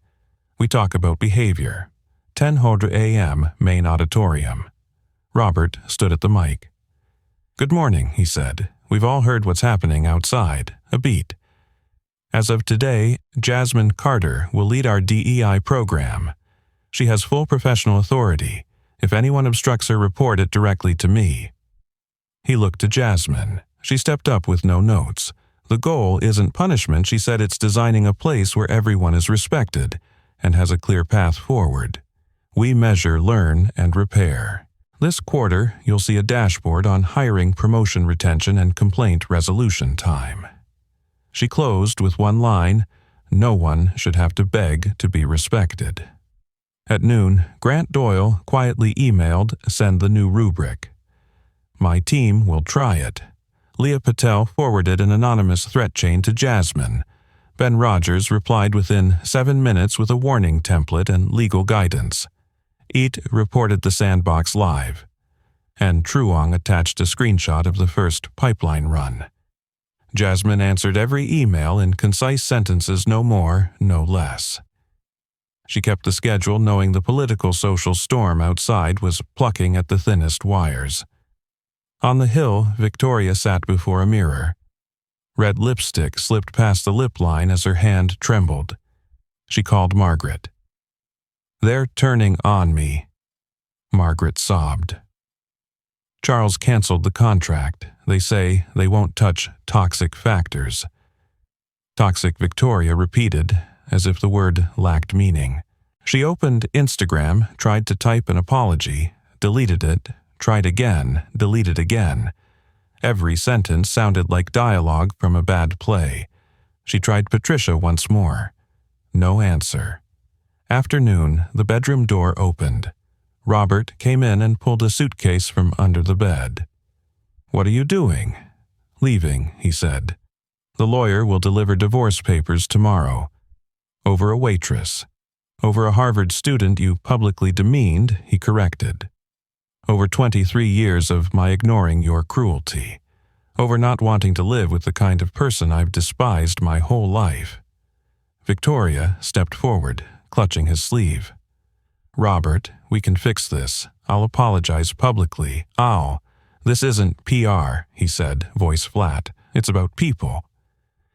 We talk about behavior. 10:00 a.m., main auditorium. Robert stood at the mic. Good morning, he said. We've all heard what's happening outside. A beat. As of today, Jasmine Carter will lead our DEI program. She has full professional authority. If anyone obstructs her, report it directly to me. He looked to Jasmine. She stepped up with no notes. The goal isn't punishment, she said. It's designing a place where everyone is respected and has a clear path forward. We measure, learn, and repair. This quarter, you'll see a dashboard on hiring, promotion, retention, and complaint resolution time. She closed with one line, no one should have to beg to be respected. At noon, Grant Doyle quietly emailed, send the new rubric. My team will try it. Leah Patel forwarded an anonymous threat chain to Jasmine. Ben Rogers replied within 7 minutes with a warning template and legal guidance. Eat reported the sandbox live. And Truong attached a screenshot of the first pipeline run. Jasmine answered every email in concise sentences, no more, no less. She kept the schedule, knowing the political social storm outside was plucking at the thinnest wires. On the hill, Victoria sat before a mirror. Red lipstick slipped past the lip line as her hand trembled. She called Margaret. They're turning on me. Margaret sobbed. Charles canceled the contract. They say they won't touch toxic factors. Toxic, Victoria repeated, as if the word lacked meaning. She opened Instagram, tried to type an apology, deleted it, tried again, deleted again. Every sentence sounded like dialogue from a bad play. She tried Patricia once more. No answer. Afternoon, the bedroom door opened. Robert came in and pulled a suitcase from under the bed. What are you doing? Leaving, he said. The lawyer will deliver divorce papers tomorrow. Over a waitress. Over a Harvard student you publicly demeaned, he corrected. Over 23 years of my ignoring your cruelty. Over not wanting to live with the kind of person I've despised my whole life. Victoria stepped forward, clutching his sleeve. Robert, we can fix this. I'll apologize publicly. This isn't PR, he said, voice flat. It's about people.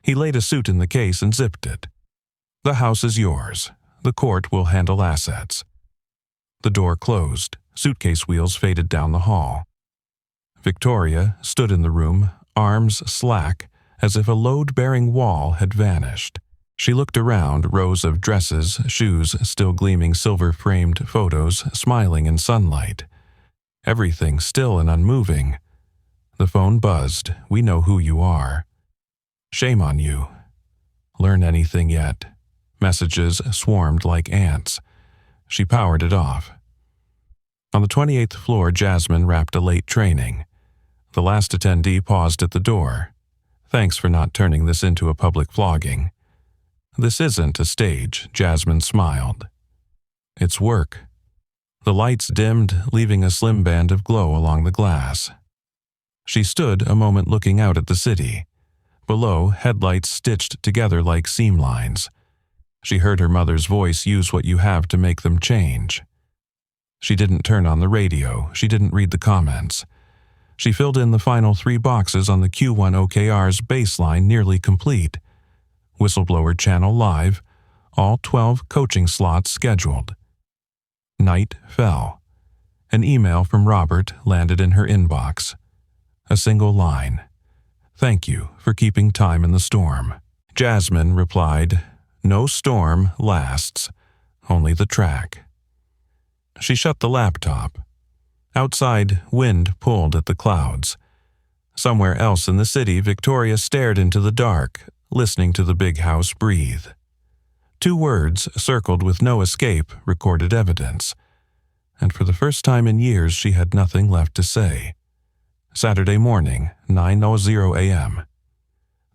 He laid a suit in the case and zipped it. The house is yours. The court will handle assets." The door closed. Suitcase wheels faded down the hall. Victoria stood in the room, arms slack, as if a load-bearing wall had vanished. She looked around, rows of dresses, shoes still gleaming silver-framed photos, smiling in sunlight. Everything still and unmoving. The phone buzzed. "We know who you are." "Shame on you." "Learn anything yet?" Messages swarmed like ants. She powered it off. On the 28th floor, Jasmine wrapped a late training. The last attendee paused at the door. "Thanks for not turning this into a public flogging." "This isn't a stage," Jasmine smiled. "It's work." The lights dimmed, leaving a slim band of glow along the glass. She stood a moment looking out at the city. Below, headlights stitched together like seam lines. She heard her mother's voice use what you have to make them change. She didn't turn on the radio. She didn't read the comments. She filled in the final 3 boxes on the Q1 OKR's baseline, nearly complete. Whistleblower channel live, all 12 coaching slots scheduled. Night fell. An email from Robert landed in her inbox. A single line. "Thank you for keeping time in the storm." Jasmine replied, "No storm lasts, only the track." She shut the laptop. Outside, wind pulled at the clouds. Somewhere else in the city, Victoria stared into the dark, listening to the big house breathe. 2 words, circled with no escape, recorded evidence. And for the first time in years, she had nothing left to say. Saturday morning, 9:00 a.m.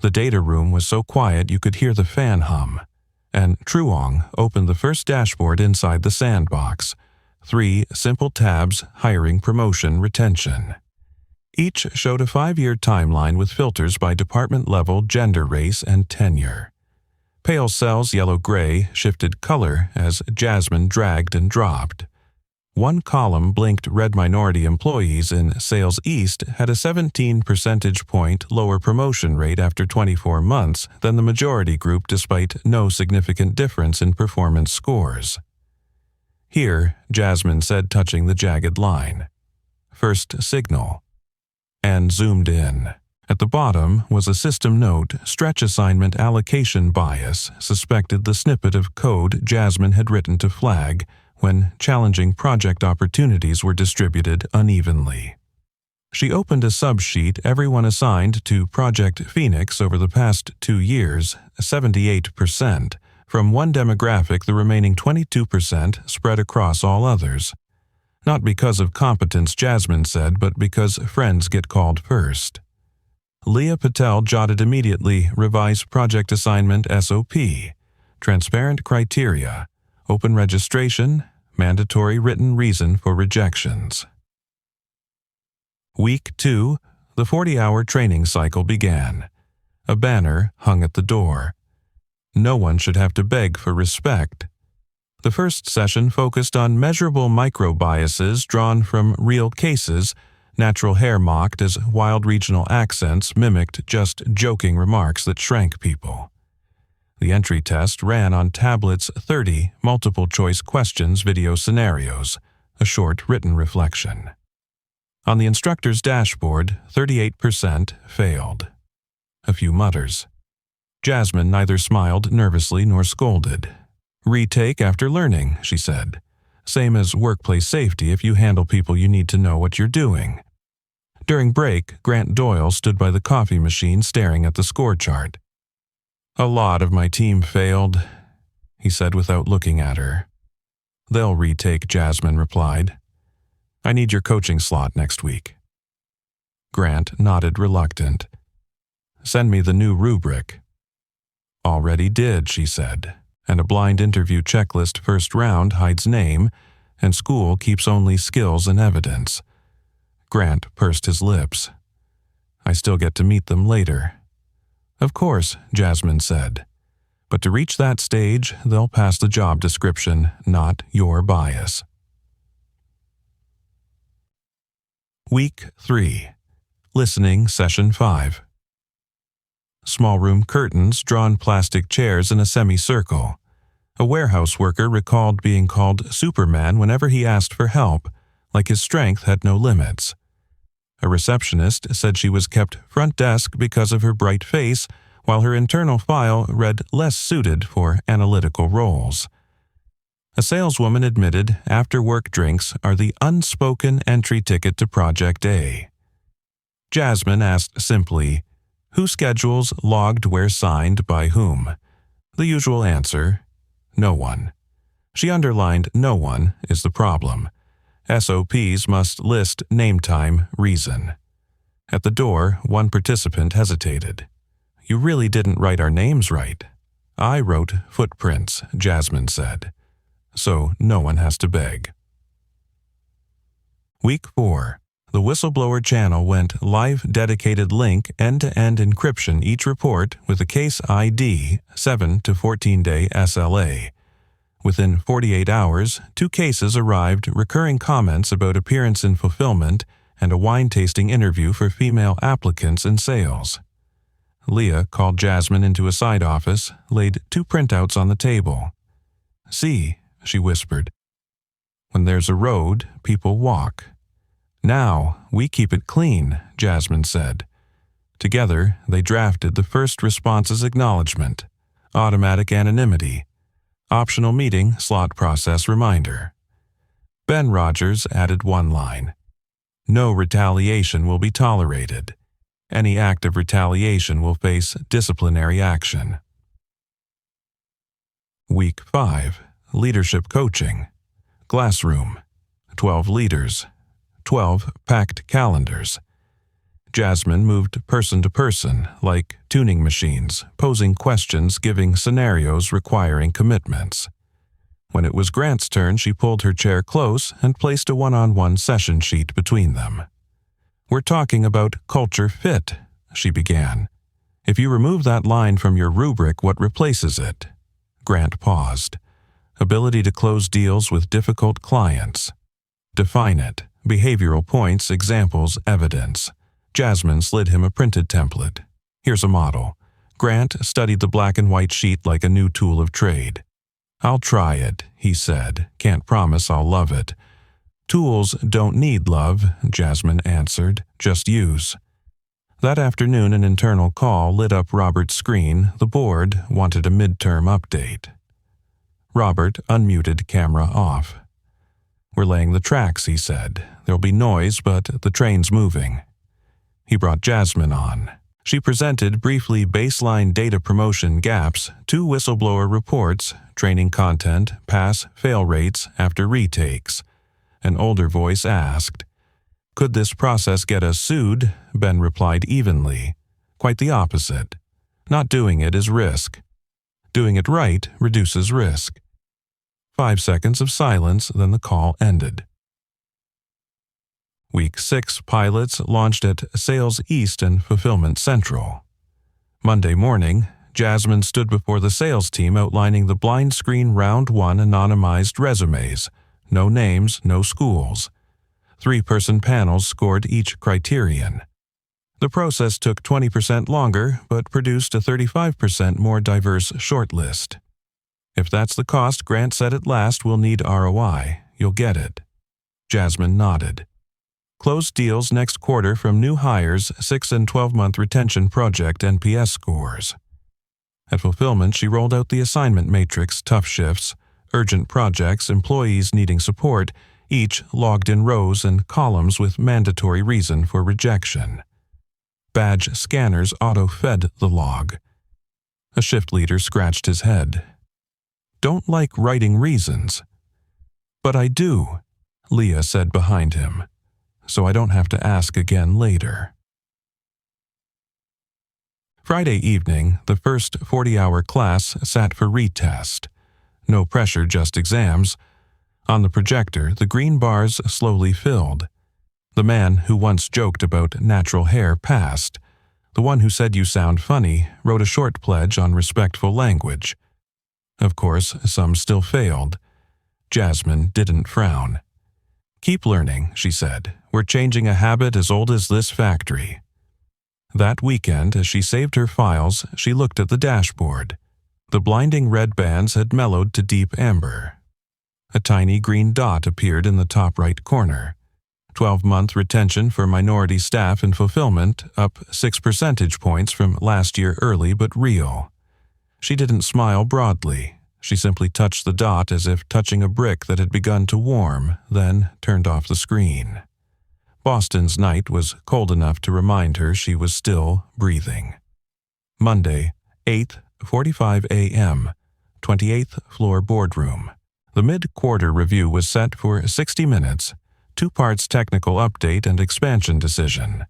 The data room was so quiet you could hear the fan hum, and Truong opened the first dashboard inside the sandbox. 3 simple tabs: hiring, promotion, retention. Each showed a 5-year timeline with filters by department level, gender, race, and tenure. Pale cells, yellow-gray, shifted color as Jasmine dragged and dropped. One column blinked red. Minority employees in Sales East had a 17 percentage point lower promotion rate after 24 months than the majority group, despite no significant difference in performance scores. "Here," Jasmine said, touching the jagged line. "First signal." And zoomed in. At the bottom was a system note: stretch assignment allocation bias, suspected the snippet of code Jasmine had written to flag when challenging project opportunities were distributed unevenly. She opened a subsheet: everyone assigned to Project Phoenix over the past 2 years, 78%. From one demographic, the remaining 22% spread across all others. Not because of competence, Jasmine said, but because friends get called first. Leah Patel jotted immediately: revise project assignment SOP, transparent criteria, open registration, mandatory written reason for rejections. Week 2, the 40-hour training cycle began. A banner hung at the door. No one should have to beg for respect. The first session focused on measurable micro-biases drawn from real cases. Natural hair mocked as wild regional accents mimicked just joking remarks that shrank people. The entry test ran on tablets: 30 multiple-choice questions, video scenarios, a short written reflection. On the instructor's dashboard, 38% failed. A few mutters. Jasmine neither smiled nervously nor scolded. "Retake after learning," she said. "Same as workplace safety. If you handle people, you need to know what you're doing." During break, Grant Doyle stood by the coffee machine staring at the score chart. "A lot of my team failed," he said without looking at her. "They'll retake," Jasmine replied. "I need your coaching slot next week." Grant nodded, reluctant. "Send me the new rubric." "Already did," she said. "And a blind interview checklist: first round hides name, and school keeps only skills and evidence." Grant pursed his lips. "I still get to meet them later." "Of course," Jasmine said. "But to reach that stage, they'll pass the job description, not your bias." Week 3. Listening Session 5. Small room curtains, drawn plastic chairs in a semicircle. A warehouse worker recalled being called Superman whenever he asked for help, like his strength had no limits. A receptionist said she was kept front desk because of her bright face, while her internal file read less suited for analytical roles. A saleswoman admitted after-work drinks are the unspoken entry ticket to Project A. Jasmine asked simply, "Who schedules logged where signed by whom?" The usual answer, no one. She underlined no one is the problem. SOPs must list name, time, reason. At the door, one participant hesitated. "You really didn't write our names right." "I wrote footprints," Jasmine said. "So no one has to beg." Week 4. The Whistleblower channel went live dedicated link end-to-end encryption each report with a case ID 7 to 14-day SLA. Within 48 hours, 2 cases arrived recurring comments about appearance in fulfillment and a wine-tasting interview for female applicants in sales. Leah called Jasmine into a side office, laid 2 printouts on the table. "See," she whispered. "When there's a road, people walk. Now, we keep it clean," Jasmine said. Together, they drafted the first response's acknowledgement, automatic anonymity, optional meeting slot process reminder. Ben Rogers added one line. "No retaliation will be tolerated. Any act of retaliation will face disciplinary action." Week 5. Leadership Coaching. Glassroom. 12 leaders. 12 packed calendars. Jasmine moved person to person, like tuning machines, posing questions, giving scenarios requiring commitments. When it was Grant's turn, she pulled her chair close and placed a one-on-one session sheet between them. "We're talking about culture fit," she began. "If you remove that line from your rubric, what replaces it?" Grant paused. "Ability to close deals with difficult clients." "Define it. Behavioral points, examples, evidence." Jasmine slid him a printed template. "Here's a model." Grant studied the black and white sheet like a new tool of trade. "I'll try it," he said. "Can't promise I'll love it." "Tools don't need love," Jasmine answered. "Just use." That afternoon, an internal call lit up Robert's screen. The board wanted a midterm update. Robert unmuted, camera off. "We're laying the tracks," he said. "There'll be noise, but the train's moving." He brought Jasmine on. She presented briefly baseline data promotion gaps, 2 whistleblower reports, training content, pass-fail rates after retakes. An older voice asked, "Could this process get us sued?" Ben replied evenly. "Quite the opposite. Not doing it is risk. Doing it right reduces risk." 5 seconds of silence, then the call ended. Week 6 pilots launched at Sales East and Fulfillment Central. Monday morning, Jasmine stood before the sales team outlining the blind screen round 1 anonymized resumes. No names, no schools. 3-person panels scored each criterion. The process took 20% longer, but produced a 35% more diverse shortlist. "If that's the cost Grant said at last, we'll need ROI. You'll get it." Jasmine nodded. Closed deals next quarter from new hires, 6 and 12-month retention project NPS scores. At Fulfillment, she rolled out the assignment matrix, tough shifts, urgent projects, employees needing support, each logged in rows and columns with mandatory reason for rejection. Badge scanners auto-fed the log. A shift leader scratched his head. "Don't like writing reasons." "But I do," Leah said behind him, "so I don't have to ask again later." Friday evening, the first 40-hour class sat for retest. No pressure, just exams. On the projector, the green bars slowly filled. The man who once joked about natural hair passed. The one who said you sound funny wrote a short pledge on respectful language. Of course, some still failed. Jasmine didn't frown. "Keep learning," she said. "We're changing a habit as old as this factory." That weekend, as she saved her files, she looked at the dashboard. The blinding red bands had mellowed to deep amber. A tiny green dot appeared in the top right corner. 12-month retention for minority staff in fulfillment, up 6 percentage points from last year, early but real. She didn't smile broadly. She simply touched the dot as if touching a brick that had begun to warm, then turned off the screen. Boston's night was cold enough to remind her she was still breathing. Monday, 8:45 a.m., 28th floor boardroom. The mid-quarter review was set for 60 minutes, 2 parts technical update and expansion decision.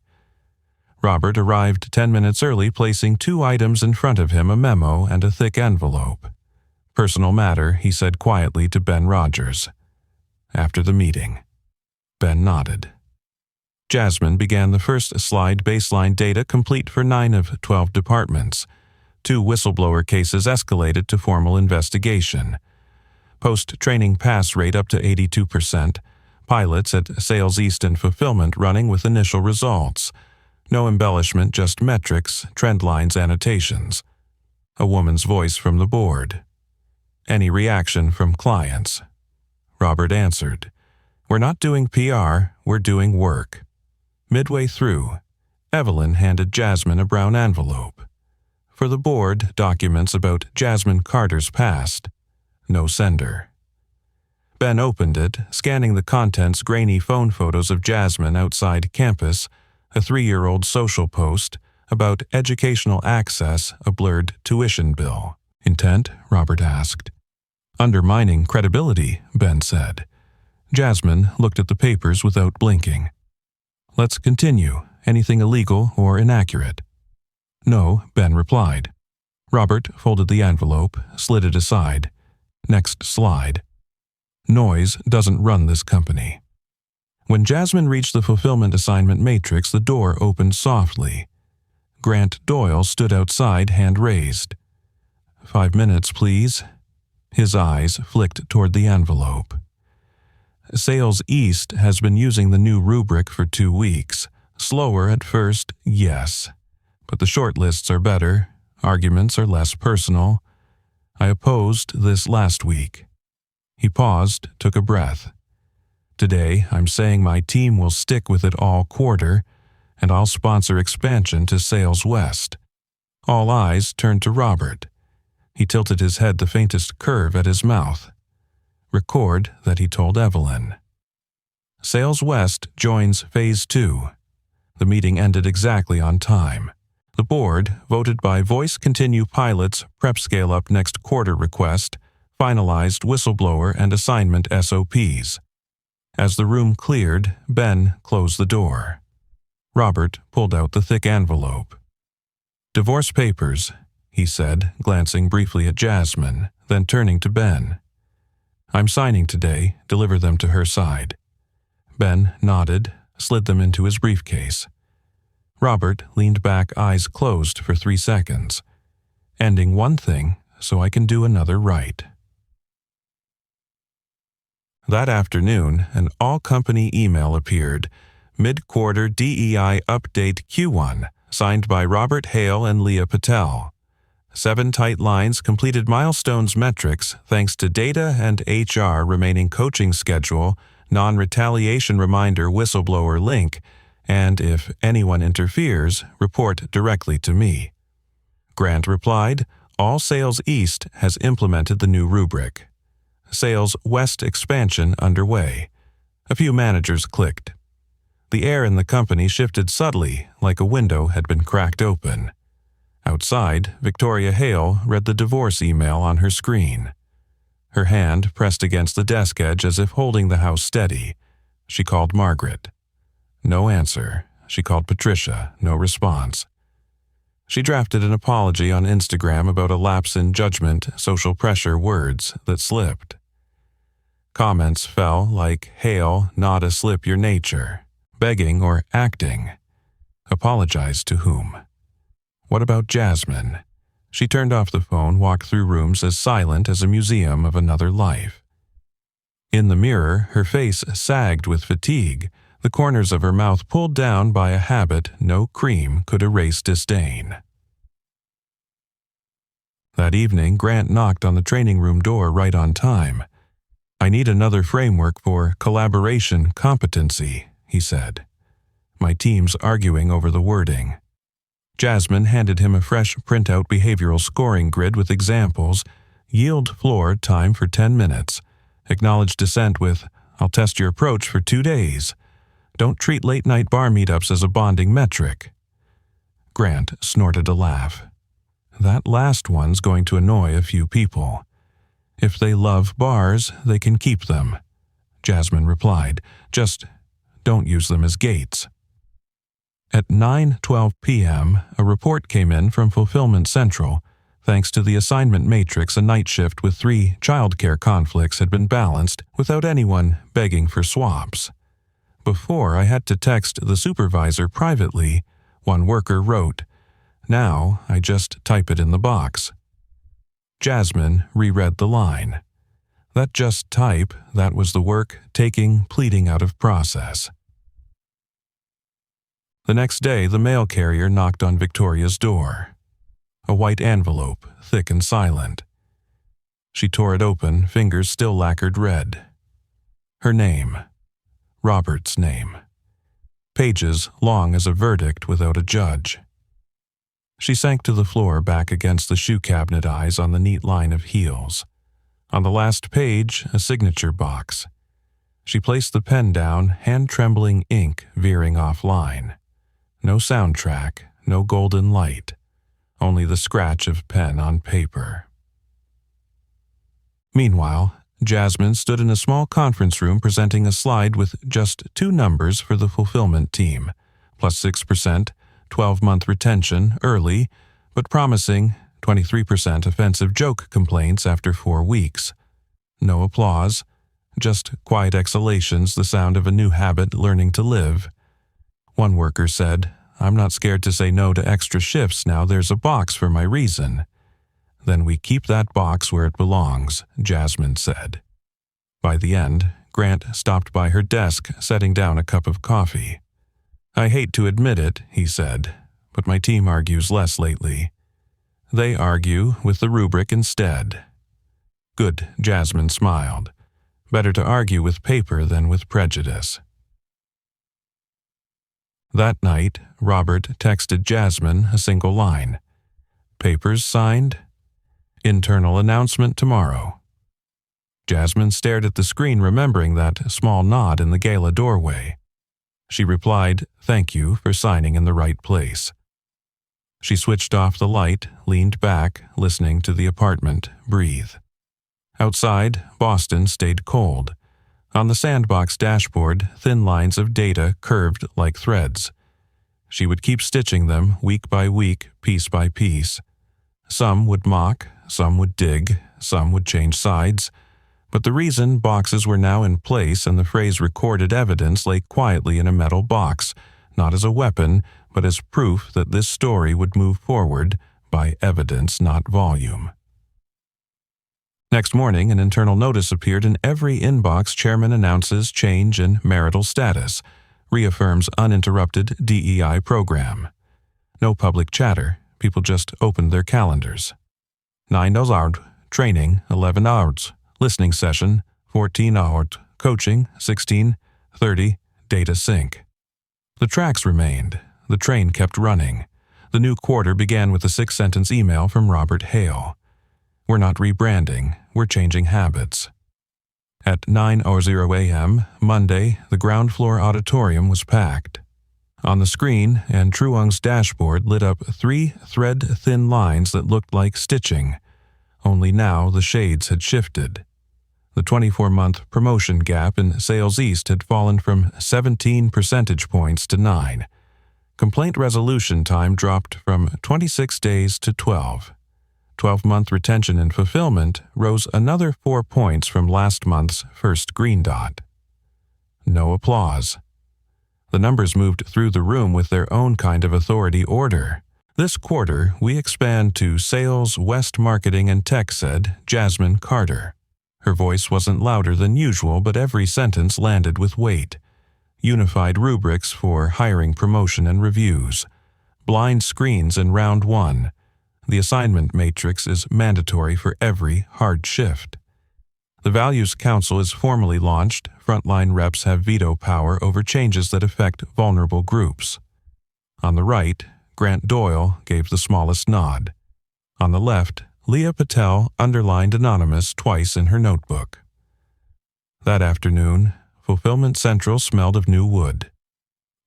Robert arrived 10 minutes early, placing 2 items in front of him, a memo and a thick envelope. Personal matter, he said quietly to Ben Rogers. After the meeting. Ben nodded. Jasmine began the first slide, baseline data complete for 9 of 12 departments. 2 whistleblower cases escalated to formal investigation. Post-training pass rate up to 82%. Pilots at Sales East and Fulfillment running with initial results. No embellishment, just metrics, trend lines, annotations. A woman's voice from the board. Any reaction from clients? Robert answered. We're not doing PR, we're doing work. Midway through, Evelyn handed Jasmine a brown envelope. For the board, documents about Jasmine Carter's past. No sender. Ben opened it, scanning the contents, grainy phone photos of Jasmine outside campus, a 3-year-old social post about educational access, a blurred tuition bill. Intent? Robert asked. Undermining credibility, Ben said. Jasmine looked at the papers without blinking. Let's continue. Anything illegal or inaccurate? No, Ben replied. Robert folded the envelope, slid it aside. Next slide. Noise doesn't run this company. When Jasmine reached the fulfillment assignment matrix, the door opened softly. Grant Doyle stood outside, hand raised. 5 minutes, please. His eyes flicked toward the envelope. Sales East has been using the new rubric for 2 weeks. Slower at first, yes. But the short lists are better. Arguments are less personal. I opposed this last week. He paused, took a breath. Today, I'm saying my team will stick with it all quarter, and I'll sponsor expansion to Sales West. All eyes turned to Robert. He tilted his head the faintest curve at his mouth. Record that he told Evelyn. Sales West joins Phase 2. The meeting ended exactly on time. The board voted by voice continue pilots, prep scale up next quarter request, finalized whistleblower and assignment SOPs. As the room cleared, Ben closed the door. Robert pulled out the thick envelope. Divorce papers, he said, glancing briefly at Jasmine, then turning to Ben. I'm signing today, deliver them to her side. Ben nodded, slid them into his briefcase. Robert leaned back, eyes closed for 3 seconds. Ending one thing so I can do another right. That afternoon, an all-company email appeared, Mid-Quarter DEI Update Q1, signed by Robert Hale and Leah Patel. 7 tight lines, completed milestones metrics thanks to data and HR remaining coaching schedule, non-retaliation reminder whistleblower link, and if anyone interferes, report directly to me. Grant replied, all Sales East has implemented the new rubric. Sales West expansion underway. A few managers clicked. The air in the company shifted subtly, like a window had been cracked open. Outside, Victoria Hale read the divorce email on her screen. Her hand pressed against the desk edge as if holding the house steady. She called Margaret. No answer. She called Patricia. No response. She drafted an apology on Instagram about a lapse in judgment, social pressure words that slipped. Comments fell like, hail, not a slip your nature, begging or acting. Apologize to whom? What about Jasmine? She turned off the phone, walked through rooms as silent as a museum of another life. In the mirror, her face sagged with fatigue, the corners of her mouth pulled down by a habit no cream could erase disdain. That evening, Grant knocked on the training room door right on time. "I need another framework for collaboration competency," he said. "My team's arguing over the wording." Jasmine handed him a fresh printout behavioral scoring grid with examples. Yield floor time for 10 minutes. Acknowledge dissent with, "I'll test your approach for 2 days. Don't treat late-night bar meetups as a bonding metric." Grant snorted a laugh. "That last one's going to annoy a few people. If they love bars, they can keep them," Jasmine replied. "Just don't use them as gates." At 9:12 p.m., a report came in from Fulfillment Central. Thanks to the assignment matrix, a night shift with 3 childcare conflicts had been balanced without anyone begging for swaps. "Before, I had to text the supervisor privately," one worker wrote. "Now, I just type it in the box." Jasmine reread the line. That just type, that was the work taking pleading out of process. The next day, the mail carrier knocked on Victoria's door. A white envelope, thick and silent. She tore it open, fingers still lacquered red. Her name. Robert's name. Pages long as a verdict without a judge. She sank to the floor back against the shoe cabinet, eyes on the neat line of heels. On the last page, a signature box. She placed the pen down, hand-trembling ink veering offline. No soundtrack, no golden light. Only the scratch of pen on paper. Meanwhile, Jasmine stood in a small conference room presenting a slide with just 2 numbers for the fulfillment team, plus 6%, 12-month retention early, but promising 23% offensive joke complaints after 4 weeks. No applause, just quiet exhalations, the sound of a new habit learning to live. One worker said, "I'm not scared to say no to extra shifts now, there's a box for my reason." "Then we keep that box where it belongs," Jasmine said. By the end, Grant stopped by her desk, setting down a cup of coffee. "I hate to admit it," he said, "but my team argues less lately. They argue with the rubric instead." "Good," Jasmine smiled. "Better to argue with paper than with prejudice." That night, Robert texted Jasmine a single line. "Papers signed? Internal announcement tomorrow." Jasmine stared at the screen, remembering that small nod in the gala doorway. She replied, "Thank you for signing in the right place." She switched off the light, leaned back, listening to the apartment breathe. Outside, Boston stayed cold. On the sandbox dashboard, thin lines of data curved like threads. She would keep stitching them week by week, piece by piece. Some would mock, some would dig, some would change sides. But the reason boxes were now in place and the phrase recorded evidence lay quietly in a metal box, not as a weapon, but as proof that this story would move forward by evidence, not volume. Next morning, an internal notice appeared in every inbox. Chairman announces change in marital status, reaffirms uninterrupted DEI program. No public chatter, people just opened their calendars. 9 hours, training, 11 hours, listening session, 14 hours, coaching, 16:30, data sync. The tracks remained, the train kept running. The new quarter began with a 6-sentence email from Robert Hale. "We're not rebranding, we're changing habits." At 9:00 a.m., Monday, the ground floor auditorium was packed. On the screen, and Truong's dashboard lit up 3 thread-thin lines that looked like stitching. Only now the shades had shifted. The 24-month promotion gap in Sales East had fallen from 17 percentage points to 9. Complaint resolution time dropped from 26 days to 12. 12-month retention and fulfillment rose another 4 points from last month's first green dot. No applause. The numbers moved through the room with their own kind of authority order. "This quarter, we expand to Sales, West Marketing, and Tech," said Jasmine Carter. Her voice wasn't louder than usual, but every sentence landed with weight. Unified rubrics for hiring, promotion, and reviews. Blind screens in round 1. The assignment matrix is mandatory for every hard shift. The Values Council is formally launched. Frontline reps have veto power over changes that affect vulnerable groups. On the right, Grant Doyle gave the smallest nod. On the left, Leah Patel underlined anonymous twice in her notebook. That afternoon, Fulfillment Central smelled of new wood.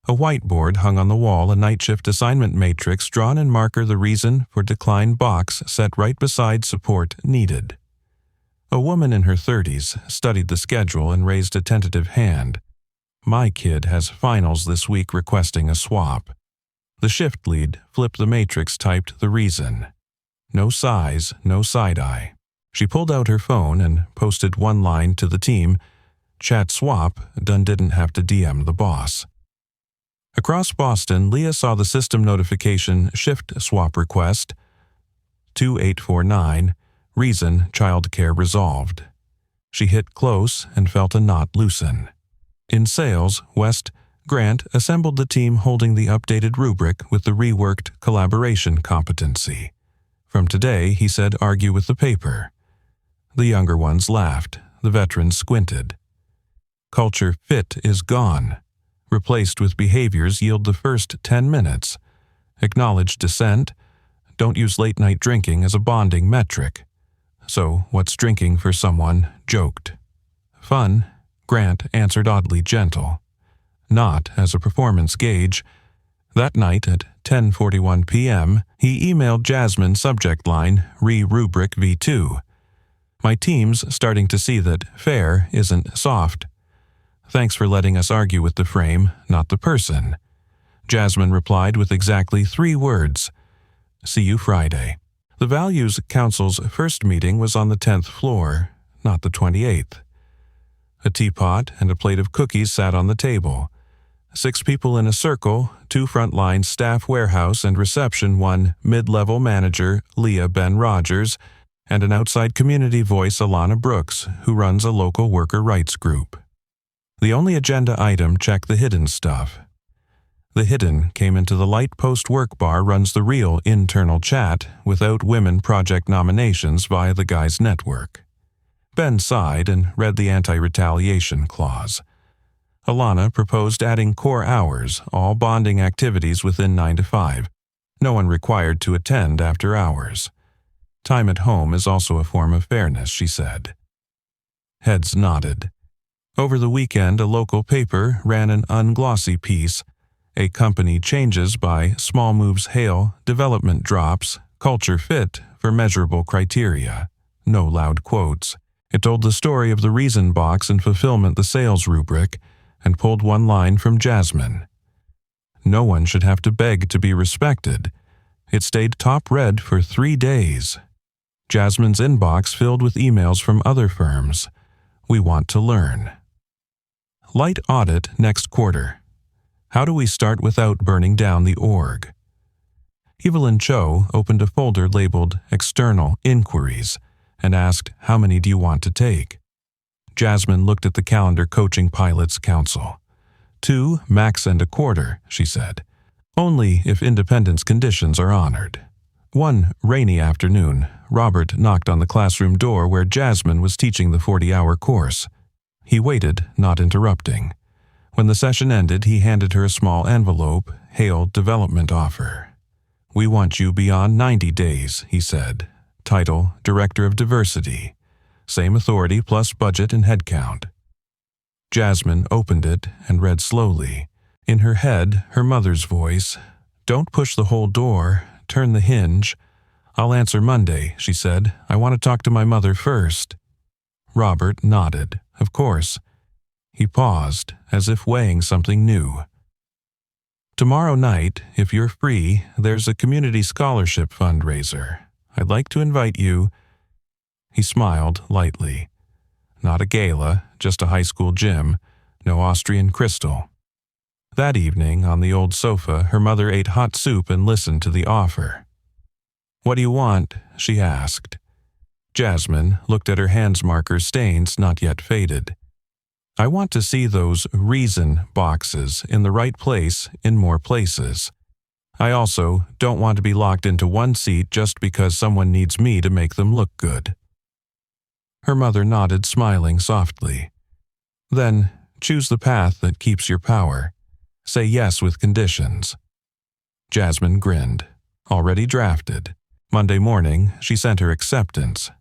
A whiteboard hung on the wall, a night shift assignment matrix drawn in marker, the reason for decline box set right beside support needed. A woman in her 30s studied the schedule and raised a tentative hand. My kid has finals this week requesting a swap. The shift lead flipped the matrix, typed the reason. No sighs, no side-eye. She pulled out her phone and posted one line to the team. Chat swap, Dunn didn't have to DM the boss. Across Boston, Leah saw the system notification shift swap request 2849, reason childcare resolved. She hit close and felt a knot loosen. In sales, West, Grant assembled the team holding the updated rubric with the reworked collaboration competency. From today, he said, argue with the paper. The younger ones laughed. The veterans squinted. Culture fit is gone. Replaced with behaviors yield the first 10 minutes. Acknowledge dissent. Don't use late-night drinking as a bonding metric. So, what's drinking for someone? Joked. Fun, Grant answered, oddly gentle. Not as a performance gauge. That night at 10:41 p.m., he emailed Jasmine, subject line, re-rubric V2. My team's starting to see that fair isn't soft. Thanks for letting us argue with the frame, not the person. Jasmine replied with exactly 3 words. See you Friday. The Values Council's first meeting was on the 10th floor, not the 28th. A teapot and a plate of cookies sat on the table. 6 people in a circle, 2 frontline staff, warehouse and reception, 1 mid-level manager, Leah Ben Rogers, and an outside community voice, Alana Brooks, who runs a local worker rights group. The only agenda item, check the hidden stuff. The hidden came into the light. Post-work bar runs the real internal chat without women project nominations via the guy's network. Ben sighed and read the anti-retaliation clause. Alana proposed adding core hours, all bonding activities within 9 to 5. No one required to attend after hours. Time at home is also a form of fairness, she said. Heads nodded. Over the weekend, a local paper ran an unglossy piece. A company changes by small moves hail, development drops, culture fit for measurable criteria. No loud quotes. It told the story of the reason box and fulfillment, the sales rubric, and pulled one line from Jasmine. No one should have to beg to be respected. It stayed top red for 3 days. Jasmine's inbox filled with emails from other firms. We want to learn. Light audit next quarter. How do we start without burning down the org? Evelyn Cho opened a folder labeled External Inquiries and asked, how many do you want to take? Jasmine looked at the calendar. Coaching Pilots Council. 2 max and a quarter, she said. Only if independence conditions are honored. One rainy afternoon, Robert knocked on the classroom door where Jasmine was teaching the 40-hour course. He waited, not interrupting. When the session ended, he handed her a small envelope, hailed development offer. We want you beyond 90 days, he said. Title, Director of Diversity. Same authority plus budget and headcount. Jasmine opened it and read slowly. In her head, her mother's voice. Don't push the whole door. Turn the hinge. I'll answer Monday, she said. I want to talk to my mother first. Robert nodded. Of course. He paused, as if weighing something new. Tomorrow night, if you're free, there's a community scholarship fundraiser. I'd like to invite you. He smiled lightly. Not a gala, just a high school gym, no Austrian crystal. That evening, on the old sofa, her mother ate hot soup and listened to the offer. What do you want? She asked. Jasmine looked at her hands, marker stains not yet faded. I want to see those reason boxes in the right place in more places. I also don't want to be locked into one seat just because someone needs me to make them look good." Her mother nodded, smiling softly. "Then choose the path that keeps your power. Say yes with conditions." Jasmine grinned. Already drafted. Monday morning, she sent her acceptance.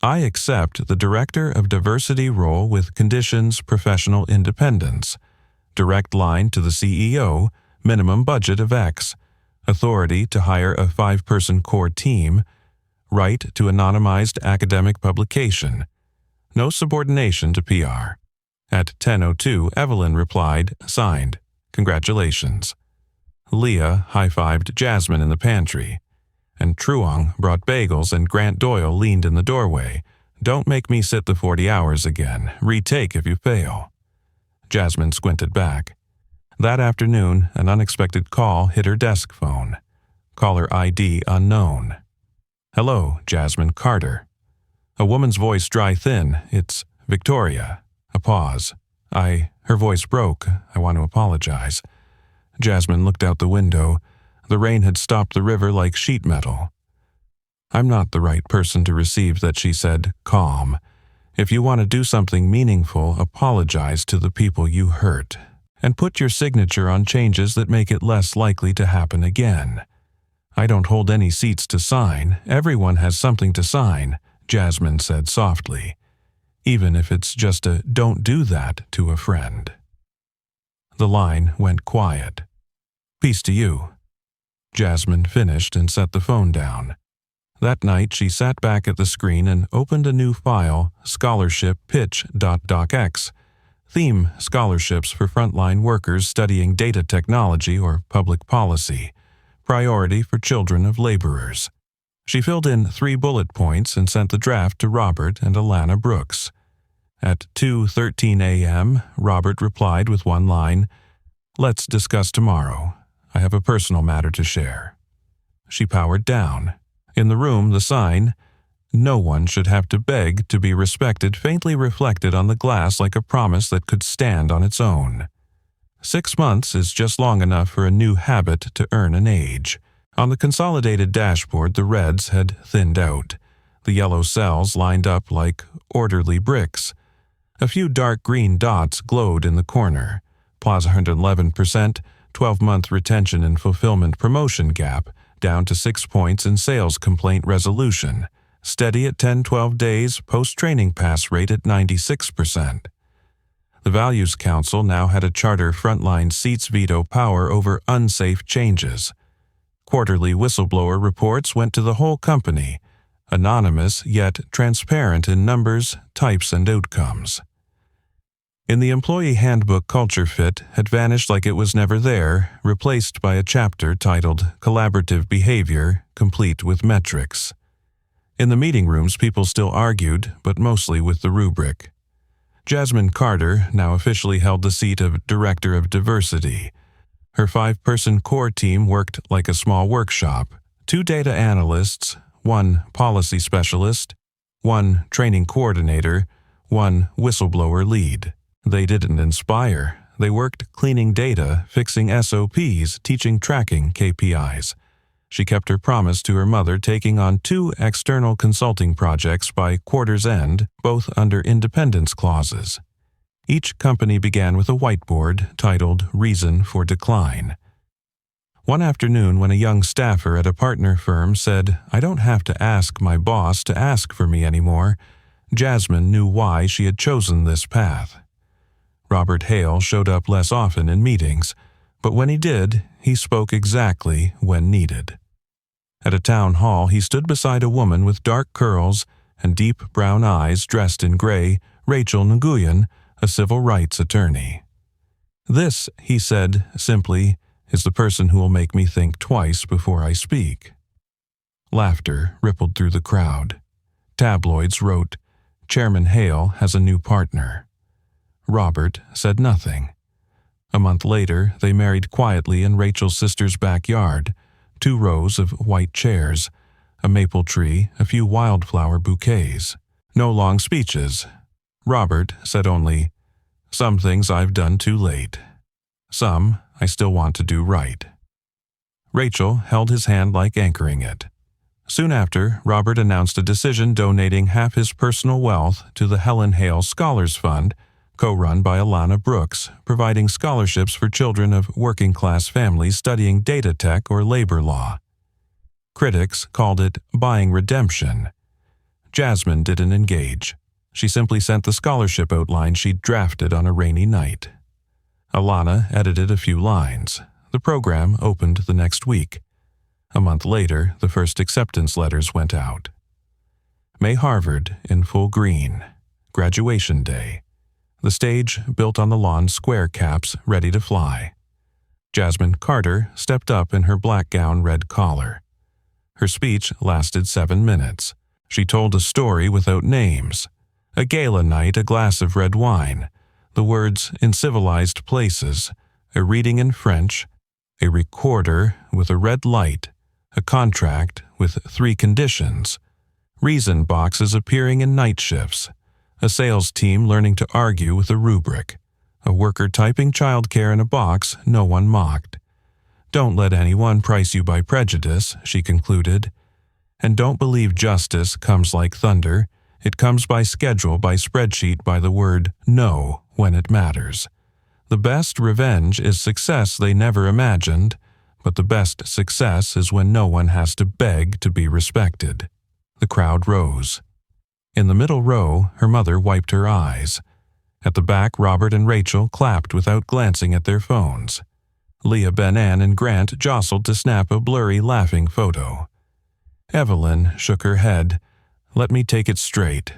"I accept the Director of Diversity role with conditions professional independence. Direct line to the CEO, minimum budget of X. Authority to hire a 5-person core team. Right to anonymized academic publication. No subordination to PR." At 10:02, Evelyn replied, "Signed. Congratulations." Leah high-fived Jasmine in the pantry, and Truong brought bagels and Grant Doyle leaned in the doorway. "Don't make me sit the 40 hours again. Retake if you fail." Jasmine squinted back. That afternoon, an unexpected call hit her desk phone. Caller ID unknown. "Hello, Jasmine Carter." A woman's voice dry thin. "It's Victoria." A pause. Her voice broke. "I want to apologize." Jasmine looked out the window. The rain had stopped the river like sheet metal. "I'm not the right person to receive that," she said, calm. "If you want to do something meaningful, apologize to the people you hurt. And put your signature on changes that make it less likely to happen again." "I don't hold any seats to sign. Everyone has something to sign," Jasmine said softly. "Even if it's just a 'don't do that' to a friend." The line went quiet. "Peace to you." Jasmine finished and set the phone down. That night she sat back at the screen and opened a new file, Scholarship Pitch.docx. Theme: scholarships for frontline workers studying data technology or public policy. Priority for children of laborers. She filled in 3 bullet points and sent the draft to Robert and Alana Brooks. At 2:13 a.m., Robert replied with one line, "Let's discuss tomorrow. I have a personal matter to share." She powered down. In the room, the sign, "No one should have to beg to be respected," faintly reflected on the glass like a promise that could stand on its own. 6 months is just long enough for a new habit to earn an age. On the consolidated dashboard, the reds had thinned out. The yellow cells lined up like orderly bricks. A few dark green dots glowed in the corner. Plus 111%, 12-month retention and fulfillment promotion gap, down to 6 points in sales complaint resolution. Steady at 10-12 days, post-training pass rate at 96%. The Values Council now had a charter frontline seats veto power over unsafe changes. Quarterly whistleblower reports went to the whole company, anonymous yet transparent in numbers, types, and outcomes. In the employee handbook, culture fit had vanished like it was never there, replaced by a chapter titled Collaborative Behavior, complete with metrics. In the meeting rooms, people still argued, but mostly with the rubric. Jasmine Carter now officially held the seat of Director of Diversity. Her 5-person core team worked like a small workshop. 2 data analysts, 1 policy specialist, 1 training coordinator, 1 whistleblower lead. They didn't inspire. They worked cleaning data, fixing SOPs, teaching tracking KPIs. She kept her promise to her mother, taking on 2 external consulting projects by quarter's end, both under independence clauses. Each company began with a whiteboard titled Reason for Decline. One afternoon, when a young staffer at a partner firm said, "I don't have to ask my boss to ask for me anymore," Jasmine knew why she had chosen this path. Robert Hale showed up less often in meetings, but when he did, he spoke exactly when needed. At a town hall, he stood beside a woman with dark curls and deep brown eyes dressed in gray, Rachel Nguyen, a civil rights attorney. "This," he said simply, "is the person who will make me think twice before I speak." Laughter rippled through the crowd. Tabloids wrote, "Chairman Hale has a new partner." Robert said nothing. A month later, they married quietly in Rachel's sister's backyard, 2 rows of white chairs, a maple tree, a few wildflower bouquets. No long speeches. Robert said only, "Some things I've done too late. Some I still want to do right." Rachel held his hand like anchoring it. Soon after, Robert announced a decision donating half his personal wealth to the Helen Hale Scholars Fund, co-run by Alana Brooks, providing scholarships for children of working-class families studying data tech or labor law. Critics called it buying redemption. Jasmine didn't engage. She simply sent the scholarship outline she'd drafted on a rainy night. Alana edited a few lines. The program opened the next week. A month later, the first acceptance letters went out. May Harvard in full green. Graduation day. The stage built on the lawn, square caps ready to fly. Jasmine Carter stepped up in her black gown, red collar. Her speech lasted 7 minutes. She told a story without names. A gala night, a glass of red wine, the words in civilized places, a reading in French, a recorder with a red light, a contract with 3 conditions, reason boxes appearing in night shifts, a sales team learning to argue with a rubric, a worker typing childcare in a box no one mocked. Don't let anyone price you by prejudice, she concluded. And don't believe justice comes like thunder. It comes by schedule, by spreadsheet, by the word no when it matters. The best revenge is success they never imagined, but the best success is when no one has to beg to be respected. The crowd rose. In the middle row, her mother wiped her eyes. At the back, Robert and Rachel clapped without glancing at their phones. Leah, Ben-Ann, and Grant jostled to snap a blurry, laughing photo. Evelyn shook her head. Let me take it straight.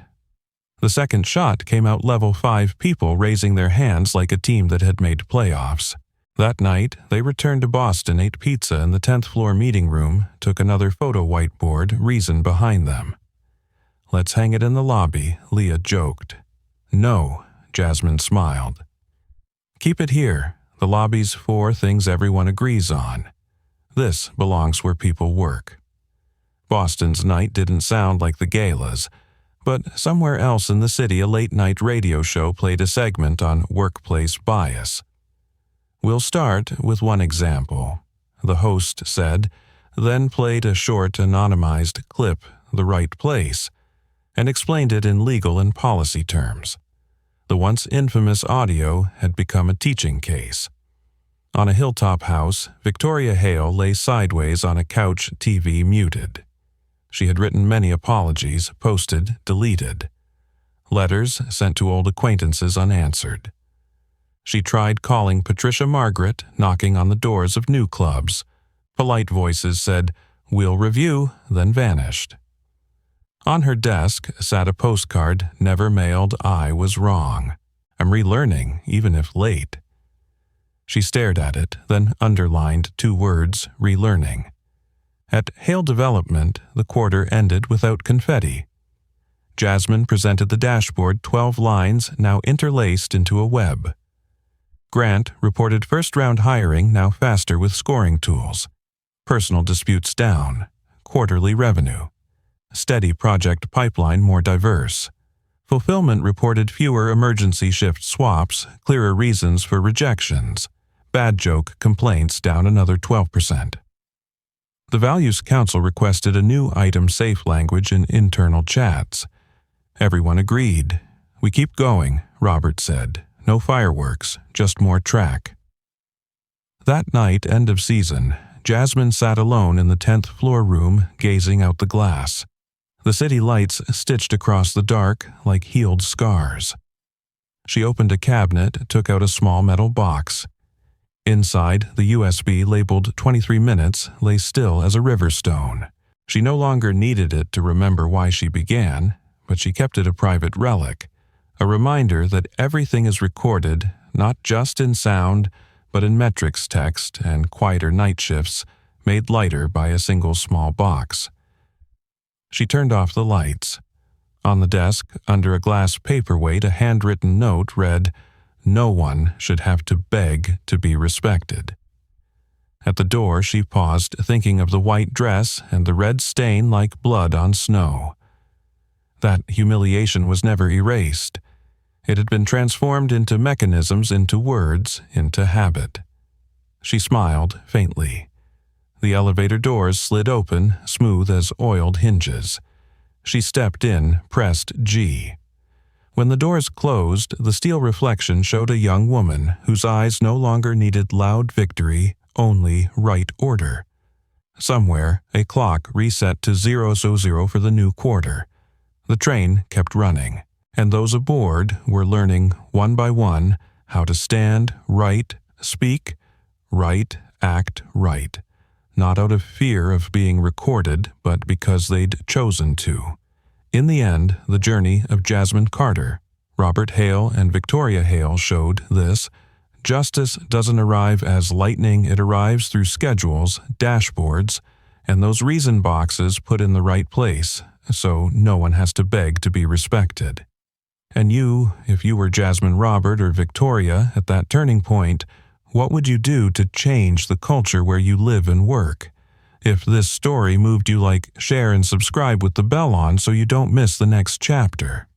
The second shot came out level 5 people raising their hands like a team that had made playoffs. That night, they returned to Boston, ate pizza in the 10th floor meeting room, took another photo whiteboard, reason behind them. Let's hang it in the lobby, Leah joked. No, Jasmine smiled. Keep it here. The lobby's for things everyone agrees on. This belongs where people work. Boston's night didn't sound like the galas, but somewhere else in the city a late-night radio show played a segment on workplace bias. We'll start with one example, the host said, then played a short anonymized clip, The Right Place, and explained it in legal and policy terms. The once infamous audio had become a teaching case. On a hilltop house, Victoria Hale lay sideways on a couch, TV muted. She had written many apologies, posted, deleted. Letters sent to old acquaintances unanswered. She tried calling Patricia Margaret, knocking on the doors of new clubs. Polite voices said, "We'll review," then vanished. On her desk sat a postcard, never mailed, I was wrong. I'm relearning, even if late. She stared at it, then underlined 2 words, relearning. At Hale Development, the quarter ended without confetti. Jasmine presented the dashboard, 12 lines now interlaced into a web. Grant reported first-round hiring now faster with scoring tools. Personal disputes down. Quarterly revenue. Steady project pipeline more diverse. Fulfillment reported fewer emergency shift swaps, clearer reasons for rejections. Bad joke complaints down another 12%. The Values Council requested a new item-safe language in internal chats. Everyone agreed. We keep going, Robert said. No fireworks, just more track. That night, end of season, Jasmine sat alone in the 10th floor room, gazing out the glass. The city lights stitched across the dark like healed scars. She opened a cabinet, took out a small metal box. Inside, the USB labeled 23 minutes lay still as a river stone. She no longer needed it to remember why she began, but she kept it a private relic, a reminder that everything is recorded, not just in sound, but in metrics text and quieter night shifts, made lighter by a single small box. She turned off the lights. On the desk, under a glass paperweight, a handwritten note read, "No one should have to beg to be respected." At the door, she paused, thinking of the white dress and the red stain like blood on snow. That humiliation was never erased. It had been transformed into mechanisms, into words, into habit. She smiled faintly. The elevator doors slid open, smooth as oiled hinges. She stepped in, pressed G. When the doors closed, the steel reflection showed a young woman whose eyes no longer needed loud victory, only right order. Somewhere, a clock reset to 0:00 for the new quarter. The train kept running, and those aboard were learning, one by one, how to stand right, speak right, act right, not out of fear of being recorded, but because they'd chosen to. In the end, the journey of Jasmine Carter, Robert Hale, and Victoria Hale showed this. Justice doesn't arrive as lightning, it arrives through schedules, dashboards, and those reason boxes put in the right place, so no one has to beg to be respected. And you, if you were Jasmine Robert or Victoria at that turning point, what would you do to change the culture where you live and work? If this story moved you, like, share and subscribe with the bell on so you don't miss the next chapter.